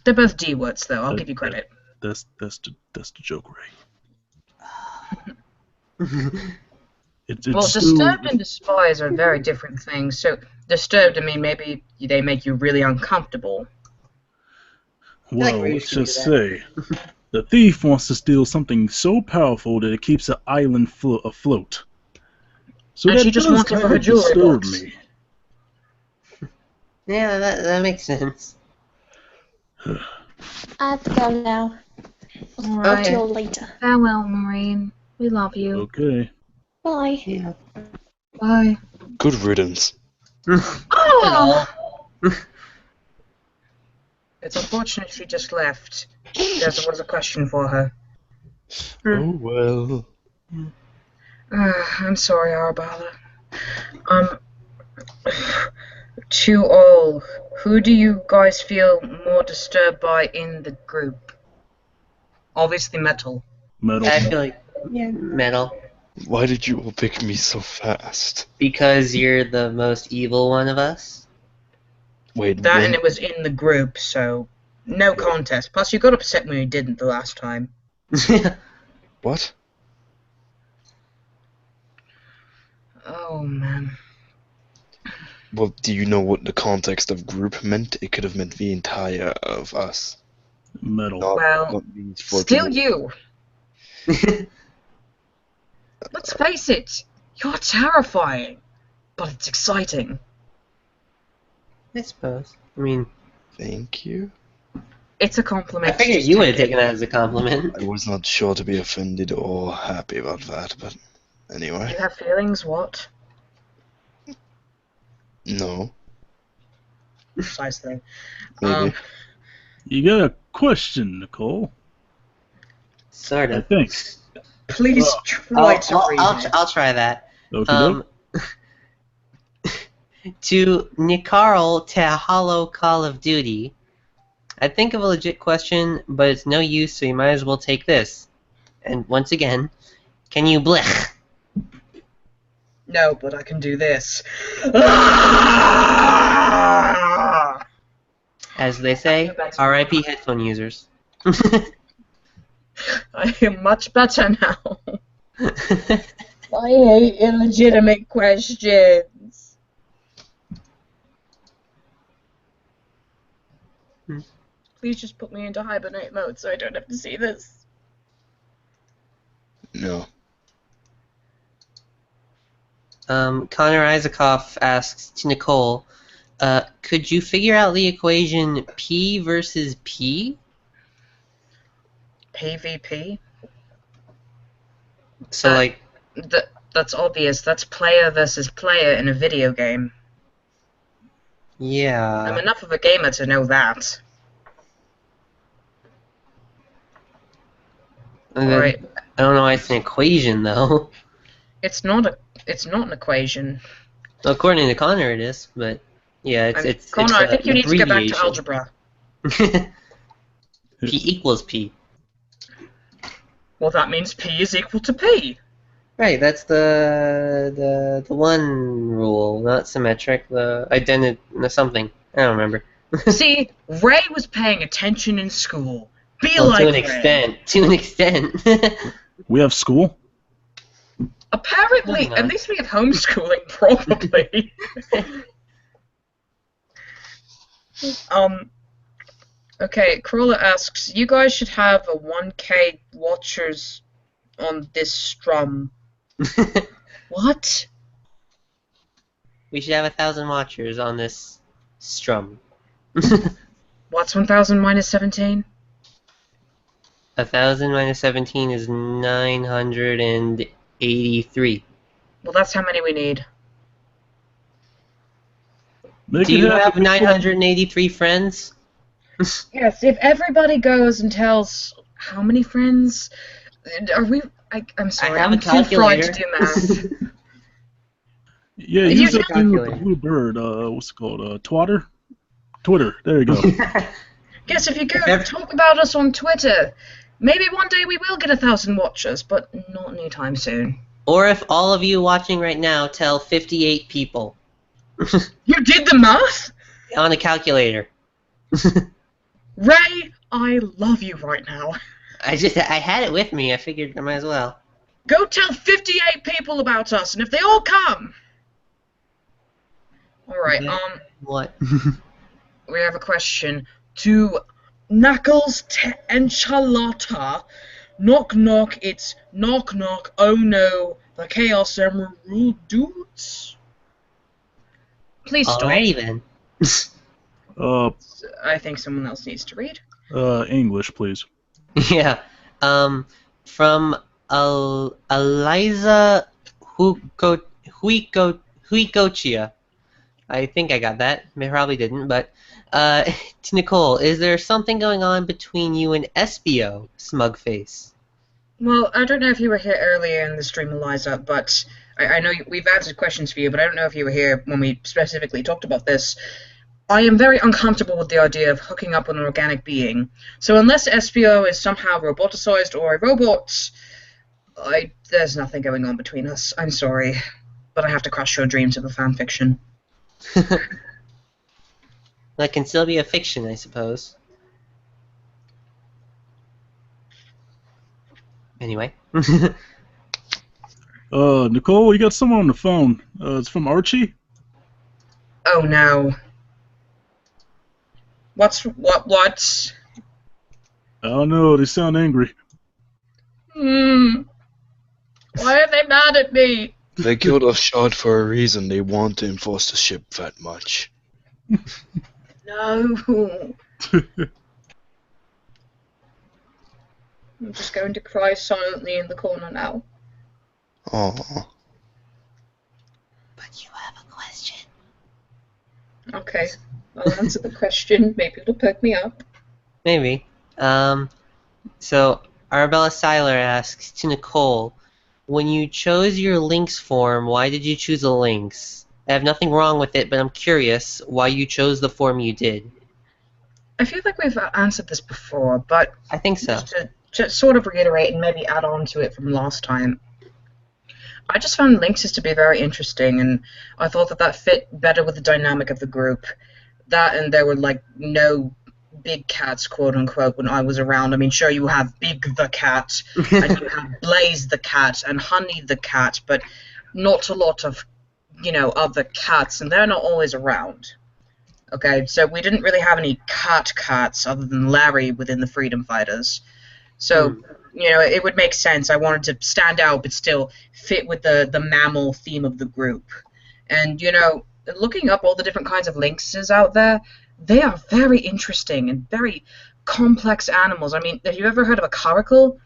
They're both D words, though. I'll give you credit. That's the joke, Ray. It's Well, still, disturbed and despise are very different things. So, disturbed, I mean, maybe they make you really uncomfortable. well, like Ray let's should do just say, the thief wants to steal something so powerful that it keeps the island afloat. So And that she just does wants it for kind her of jewelry disturb box. me. Yeah, that makes sense. I have to go now. I'll talk to you all later. Farewell, Marine. We love you. Okay. Bye. Yeah. Bye. Good riddance. Oh! It's unfortunate she just left. There was a question for her. Oh well. I'm sorry, Arabella. Um, to all, who do you guys feel more disturbed by in the group? Obviously, Metal. Metal. I feel like metal Why did you all pick me so fast? because you're the most evil one of us. Wait, That when? and it was in the group, so no contest. Plus, you got upset when you didn't the last time. What? Oh, man. Well, do you know what the context of group meant? It could have meant the entire of us. Metal. Well, Not these four still people. you. Let's face it, you're terrifying, but it's exciting. I suppose. I mean, Thank you. It's a compliment. I figured just you would have take it. taken that as a compliment. I was not sure to be offended or happy about that, but anyway. You have feelings, what? No, Precisely. maybe. You got a question, Nicole? Sort I of. think. Please Oh. try to read it. I'll try that. Okie To Nicole to Holo Call of Duty. I think of a legit question, but it's no use, so you might as well take this. And once again, can you blech? No, but I can do this. As they say, RIP headphone users. I am much better now. I hate illegitimate questions. Please just put me into hibernate mode so I don't have to see this. No. Connor Isakoff asks to Nicole, could you figure out the equation P versus P? PvP? So, like, That's obvious. That's player versus player in a video game. I'm yeah. enough of a gamer to know that. Right. I don't know why it's an equation, though. It's not an equation. According to Connor, it is, but yeah, it's Connor, I think you need to get back to algebra. P equals P. Well, that means P is equal to P. Right, that's the one rule, not symmetric. The something. I don't remember. See, Ray was paying attention in school. Be Well, like to an Ray. extent. To an extent. We have school? Apparently, Moving on. at least we have homeschooling, probably. Okay, Crawler asks, you guys should have a 1K watchers on this strum. What? We should have 1,000 watchers on this strum. What's 1000 minus 17? 1,000 minus 17 is 983. Well, that's how many we need. Make Do it you happen. have 983 friends? Yes, if everybody goes and tells how many friends are we? I'm sorry, I have I'm a too fried to calculator. do math. Yeah, If use you that tell- thing with the blue bird. What's it called? Twitter? Twitter. There you go. Yes, if you go talk about us on Twitter, maybe one day we will get 1,000 watchers, but not anytime soon. Or if all of you watching right now tell 58 people You did the math? on a calculator. Ray, I love you right now. I had it with me. I figured I might as well. Go tell 58 people about us, and if they all come... Alright, Okay. What? we have a question to Knuckles Enchilada. Knock knock, it's knock knock, oh no, the Chaos Emerald dudes. Please stop. Alrighty then. I think someone else needs to read. English, please. Yeah. From Eliza Huicochia. I think I got that. I probably didn't, but to Nicole, is there something going on between you and Espio, Smugface? Well, I don't know if you were here earlier in the stream, Eliza, but I know we've answered questions for you, but I don't know if you were here when we specifically talked about this. I am very uncomfortable with the idea of hooking up with an organic being. So unless SPO is somehow roboticized or a robot, there's nothing going on between us. I'm sorry, but I have to crush your dreams of a fanfiction. That can still be a fiction, I suppose. Anyway. Nicole, you got someone on the phone. It's from Archie? Oh no. What? I don't know, they sound angry. Why are they mad at me? They killed off Shard for a reason. They want to enforce the ship that much. No. I'm just going to cry silently in the corner now. Oh. But you have a question. Okay, I'll answer the question. Maybe it'll perk me up. Maybe. So Arabella Seiler asks to Nicole, when you chose your lynx form, why did you choose a lynx? I have nothing wrong with it, but I'm curious why you chose the form you did. I feel like we've answered this before, but I think so. just to sort of reiterate and maybe add on to it from last time, I just found lynxes to be very interesting, and I thought that fit better with the dynamic of the group. That and there were, like, no big cats, quote-unquote, when I was around. I mean, sure, you have Big the cat, and you have Blaze the cat, and Honey the cat, but not a lot of, other cats, and they're not always around. Okay, so we didn't really have any cats other than Larry within the Freedom Fighters. So, it would make sense. I wanted to stand out but still fit with the mammal theme of the group. And, looking up all the different kinds of lynxes out there, they are very interesting and very complex animals. I mean, have you ever heard of a caracal,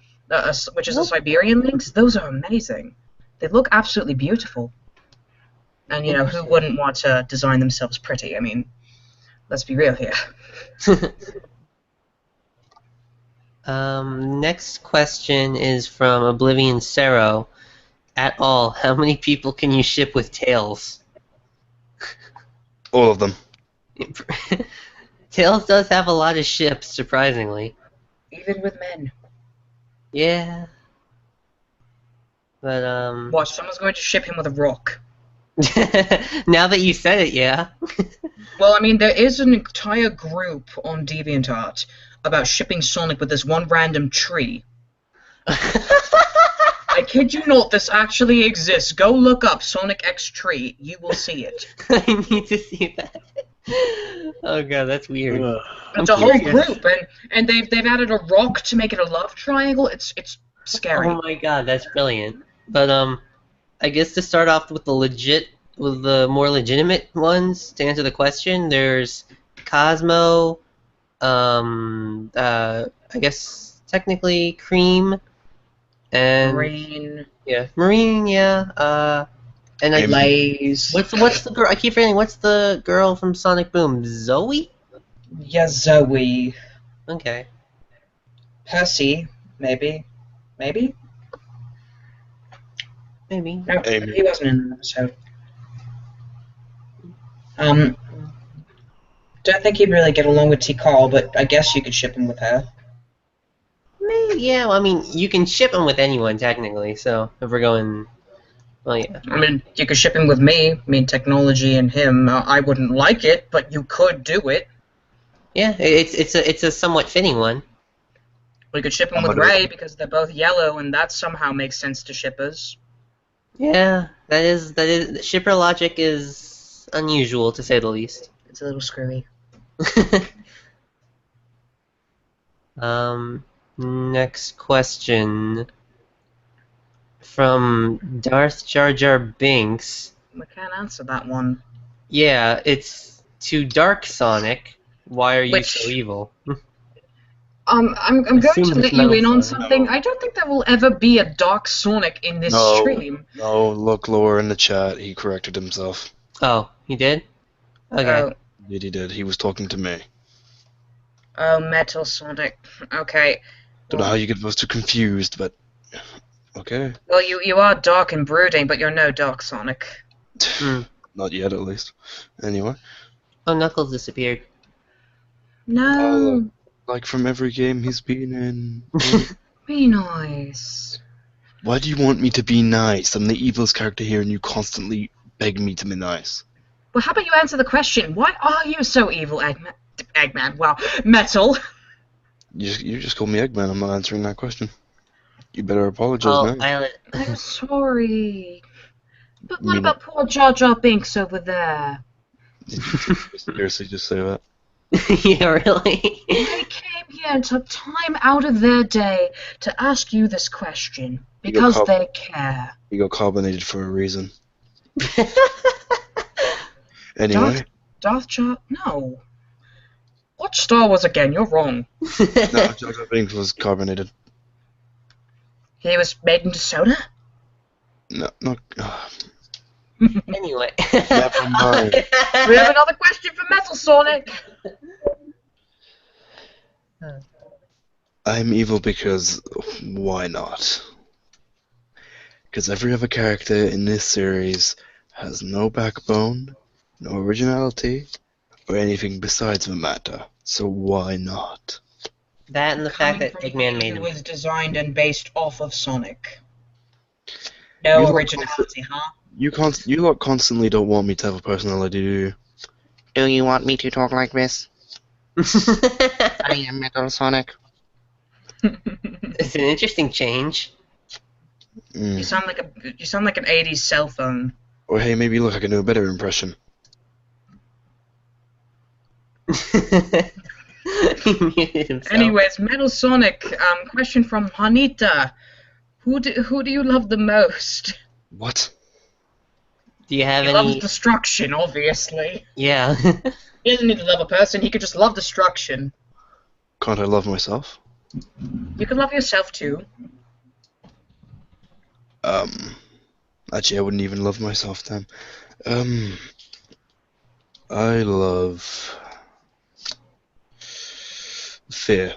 which is a Siberian lynx? Those are amazing. They look absolutely beautiful. And, who wouldn't want to design themselves pretty? I mean, let's be real here. Next question is from Oblivion Sero. At all, how many people can you ship with tails? All of them. Tails does have a lot of ships, surprisingly. Even with men. Yeah. But, Watch, someone's going to ship him with a rock. now that you said it, yeah. Well, I mean, there is an entire group on DeviantArt about shipping Sonic with this one random tree. I kid you not, this actually exists. Go look up Sonic X tree. You will see it. I need to see that. Oh god, that's weird. It's a whole group, and they've added a rock to make it a love triangle. It's scary. Oh my god, that's brilliant. But I guess to start off with the more legitimate ones, to answer the question, there's Cosmo, I guess technically Cream, and Marine. Yeah, Marine, yeah. And Blaze. What's the girl? I keep forgetting. What's the girl from Sonic Boom? Zoe? Yeah, Zoe. Okay. Percy, maybe. Maybe? Maybe. No, Amy. he wasn't in an episode. Don't think he'd really get along with Tikal, but I guess you could ship him with her. Maybe, yeah. Well, I mean, you can ship them with anyone technically. So if we're going, well, yeah. I mean, you could ship him with me. I mean, technology and him. I wouldn't like it, but you could do it. Yeah, it's a somewhat fitting one. We could ship him with Ray because they're both yellow, and that somehow makes sense to shippers. Yeah, that is shipper logic is unusual to say the least. It's a little screwy. Next question from Darth Jar Jar Binks. We can't answer that one. Yeah, it's to Dark Sonic. Why are you so evil? I'm going to let you in on something. No. I don't think there will ever be a Dark Sonic in this stream. No, look lower in the chat. He corrected himself. Oh, he did? Okay. He did. He was talking to me. Oh, Metal Sonic. Okay. Don't know how you get those two confused, but Okay. Well, you are dark and brooding, but you're no Dark Sonic. Not yet, at least. Anyway. Oh, Knuckles disappeared. No. Like from every game he's been in. Be nice. Why do you want me to be nice? I'm the evil's character here, and you constantly beg me to be nice. Well, how about you answer the question? Why are you so evil, Eggman? Eggman, wow, Metal. You just called me Eggman. I'm not answering that question. You better apologize Oh, now. I'm sorry. But what mean about poor Jar Jar Binks over there? Did you seriously just say that? Yeah, really? They came here and took time out of their day to ask you this question because they care. He got carbonated for a reason. Anyway. Darth Jar? No. Watch Star Wars again, you're wrong. No, Jar Jar Binks was carbonated. He was made into soda? No, not. Anyway. Never mind. We have another question for Metal Sonic! I'm evil because why not? Because every other character in this series has no backbone, no originality, or anything besides the matter. So why not? That and the fact that Eggman made It him. was designed and based off of Sonic. No originality, huh? You lot constantly don't want me to have a personality, do you? Do you want me to talk like this? I am Metal Sonic. It's an interesting change. You sound like an 80s cell phone. Or hey, maybe look, I can do a better impression. He muted himself. Anyways, Metal Sonic, question from Juanita. Who do you love the most? What? Do you have He any? loves destruction, obviously. Yeah. He doesn't need to love a person, he could just love destruction. Can't I love myself? You can love yourself too. Actually, I wouldn't even love myself then. I love fear.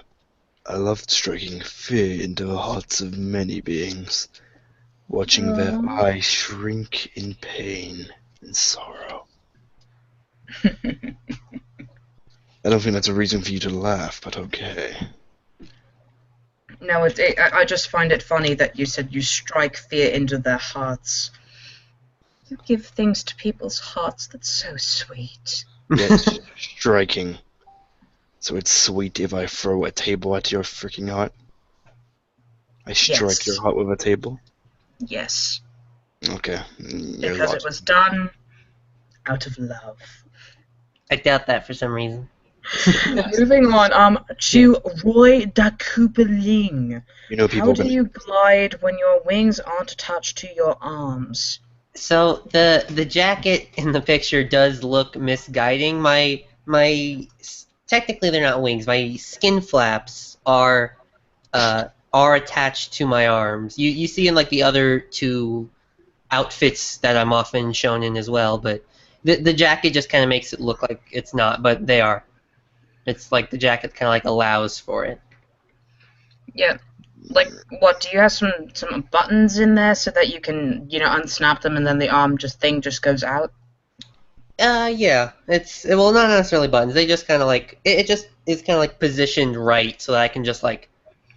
I love striking fear into the hearts of many beings, watching their eyes shrink in pain and sorrow. I don't think that's a reason for you to laugh, but okay. No, I just find it funny that you said you strike fear into their hearts. You give things to people's hearts that's so sweet. Yeah, it's striking. So it's sweet if I throw a table at your freaking heart? I strike Yes. your heart with a table? Yes. Okay. Because it was done out of love. I doubt that for some reason. Moving on, to Roy da Cooperling. You know, people How do you glide when your wings aren't attached to your arms? So the jacket in the picture does look misguiding. My technically they're not wings. My skin flaps are attached to my arms. You see in like the other two outfits that I'm often shown in as well, but the jacket just kind of makes it look like it's not, but they are. It's like the jacket kind of like allows for it. Yeah. Like, what, do you have some buttons in there so that you can, unsnap them and then the arm thing just goes out? Yeah. Well, not necessarily buttons. They just kind of like it just is kind of like positioned right so that I can just like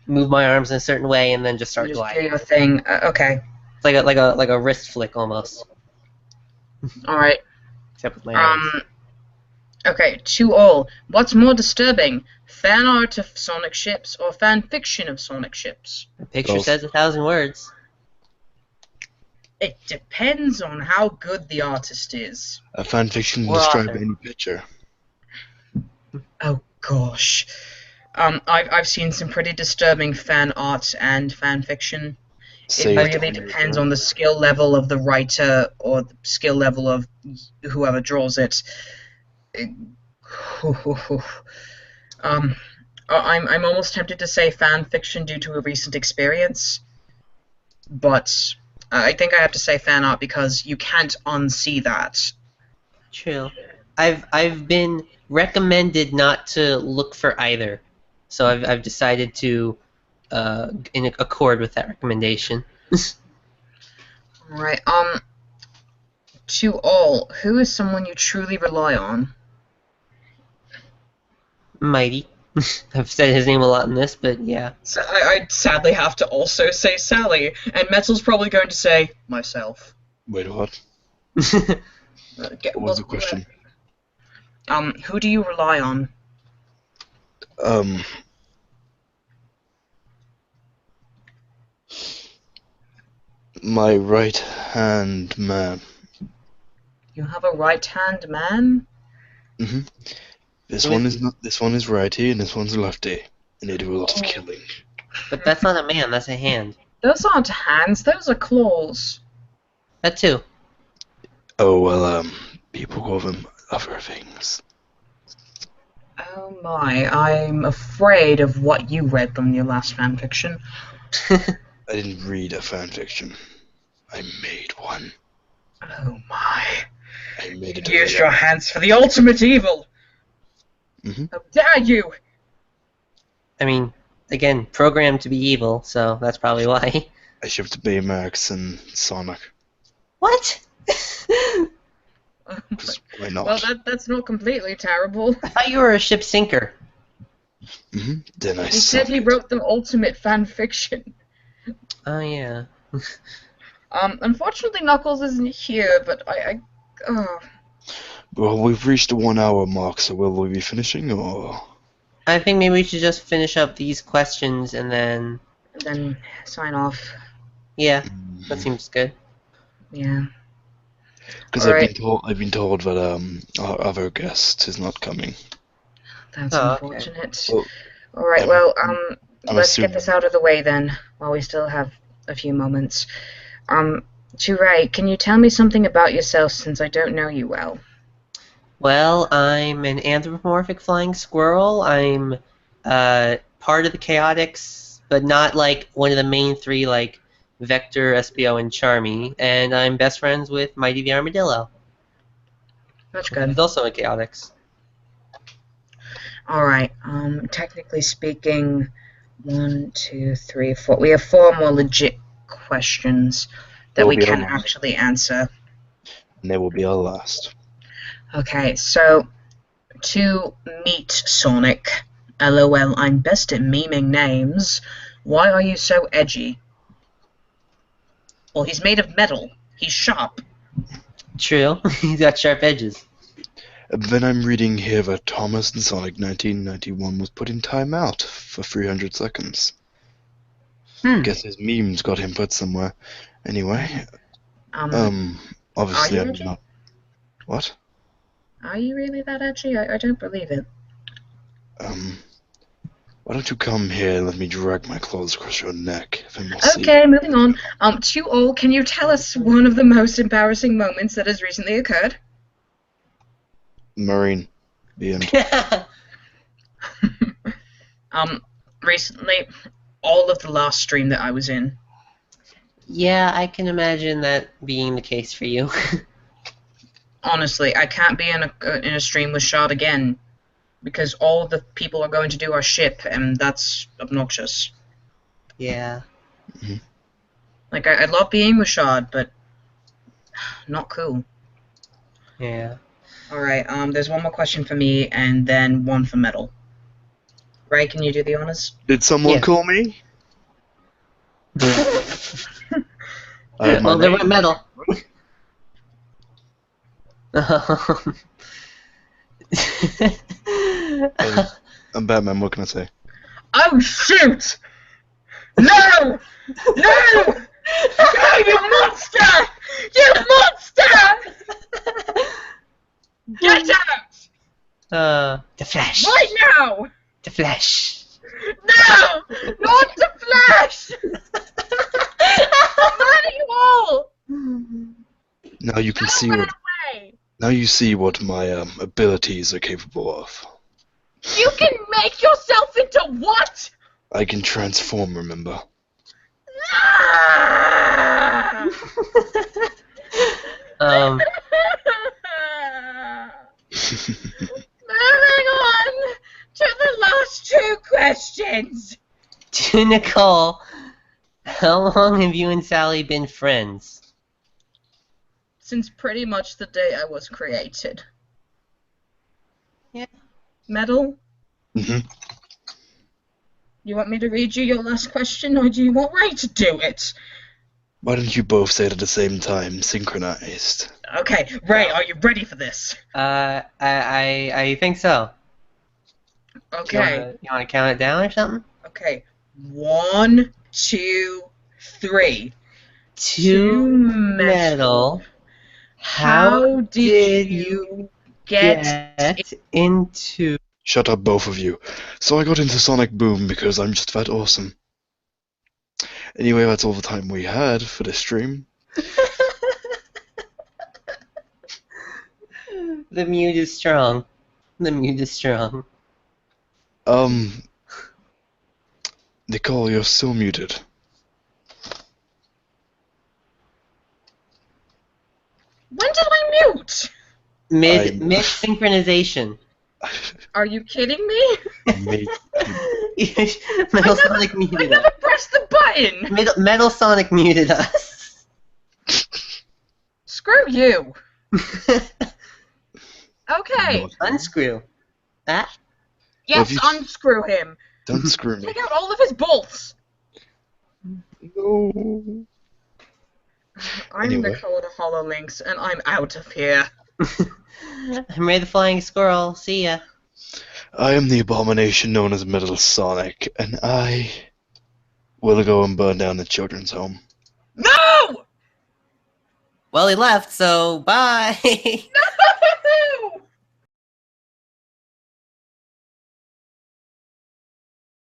move my arms in a certain way and then just start Just do gliding. your thing. Okay. It's like a wrist flick almost, All right. except with my arms. Okay, to all. What's more disturbing, fan art of Sonic ships or fan fiction of Sonic ships? The picture Both. says 1,000 words. It depends on how good the artist is. A fanfiction Or describe author. any picture. Oh gosh. I've seen some pretty disturbing fan art and fan fiction. Say It it really to me, depends bro. on the skill level of the writer or the skill level of whoever draws it. I'm almost tempted to say fan fiction due to a recent experience, but I think I have to say fan art because you can't unsee that. True. I've been recommended not to look for either, so I've decided to in accord with that recommendation. Alright, to all, who is someone you truly rely on? Mighty. I've said his name a lot in this, but yeah. So I sadly have to also say Sally, and Metal's probably going to say myself. Wait, what? What What was the question? Who do you rely on? My right-hand man. You have a right-hand man? This one is not. This one is righty, and this one's lefty, and they do a lot of killing. But that's not a man, that's a hand. Those aren't hands, those are claws. That too. Oh well, people call them other things. Oh my, I'm afraid of what you read from your last fanfiction. I didn't read a fanfiction. I made one. Oh my. I made it. Use your hands for the ultimate evil! How dare you! I mean, again, programmed to be evil, so that's probably why. I shipped Baymax and Sonic. What? Why not? Well, that's not completely terrible. I thought you were a ship sinker. Then I He said he wrote the ultimate fanfiction. Oh, yeah. Unfortunately Knuckles isn't here, but Well, we've reached the 1 hour mark, so will we be finishing, or...? I think maybe we should just finish up these questions and then sign off. Yeah, that seems good. Yeah. Because I've been told that our other guest is not coming. That's unfortunate. Well, Alright, let's get this out of the way then, while we still have a few moments. Ray, can you tell me something about yourself since I don't know you well? Well, I'm an anthropomorphic flying squirrel. I'm part of the Chaotix, but not like one of the main three, like Vector, Espio, and Charmy. And I'm best friends with Mighty the Armadillo. That's good. He's also a Chaotix. Alright, technically speaking, 1, 2, 3, 4. We have 4 more legit questions that we can actually answer. And they will be our last. Okay, so to meet Sonic, LOL, I'm best at memeing names. Why are you so edgy? Well, he's made of metal. He's sharp. True. He's got sharp edges. Then I'm reading here that Thomas and Sonic 1991 was put in timeout for 300 seconds. Guess his memes got him put somewhere. Anyway, obviously I'm not... What? Are you really that edgy? I don't believe it. Why don't you come here and let me drag my claws across your neck, then we'll see. Okay, moving on. To all, can you tell us one of the most embarrassing moments that has recently occurred? Marine. The end. Recently, all of the last stream that I was in. Yeah, I can imagine that being the case for you. Honestly, I can't be in a stream with Shard again, because all the people are going to do our ship, and that's obnoxious. Yeah. Like, I love being with Shard, but not cool. Yeah. Alright, there's one more question for me, and then one for Metal. Ray, can you do the honors? Did someone call me? Oh, there went Metal. I'm Batman, what can I say? Oh, shoot! No! No! No, you monster! You monster! Get out! The Flash. Right now! The Flash. No! Not the Flash! I'm mad at you all! Now you can see what... Now you see what my abilities are capable of. You can make yourself into what? I can transform, remember? Moving on to the last 2 questions. To Nicole. How long have you and Sally been friends? Since pretty much the day I was created. Yeah. Metal, Mm-hmm. you want me to read you your last question, or do you want Ray to do it? Why don't you both say it at the same time, synchronized? Okay, Ray, are you ready for this? I think so. Okay. You wanna count it down or something? Okay. 1, 2, 3. To metal. How did you get into? Shut up, both of you. So I got into Sonic Boom because I'm just that awesome. Anyway, that's all the time we had for this stream. The mute is strong. The mute is strong. Nicole, you're still muted. When did I mute? Mid synchronization. Are you kidding me? Metal Sonic muted I us. never pressed the button! Metal Sonic muted us. Screw you. Okay. Unscrew. Ah. Yes, you- unscrew him. Don't screw me. Take out all of his bolts. No. I'm Anyway. Nicole the Holo-lynx, and I'm out of here. I'm Ray the Flying Squirrel. See ya. I am the abomination known as Metal Sonic, and I will go and burn down the children's home. No! Well, he left, so bye. No!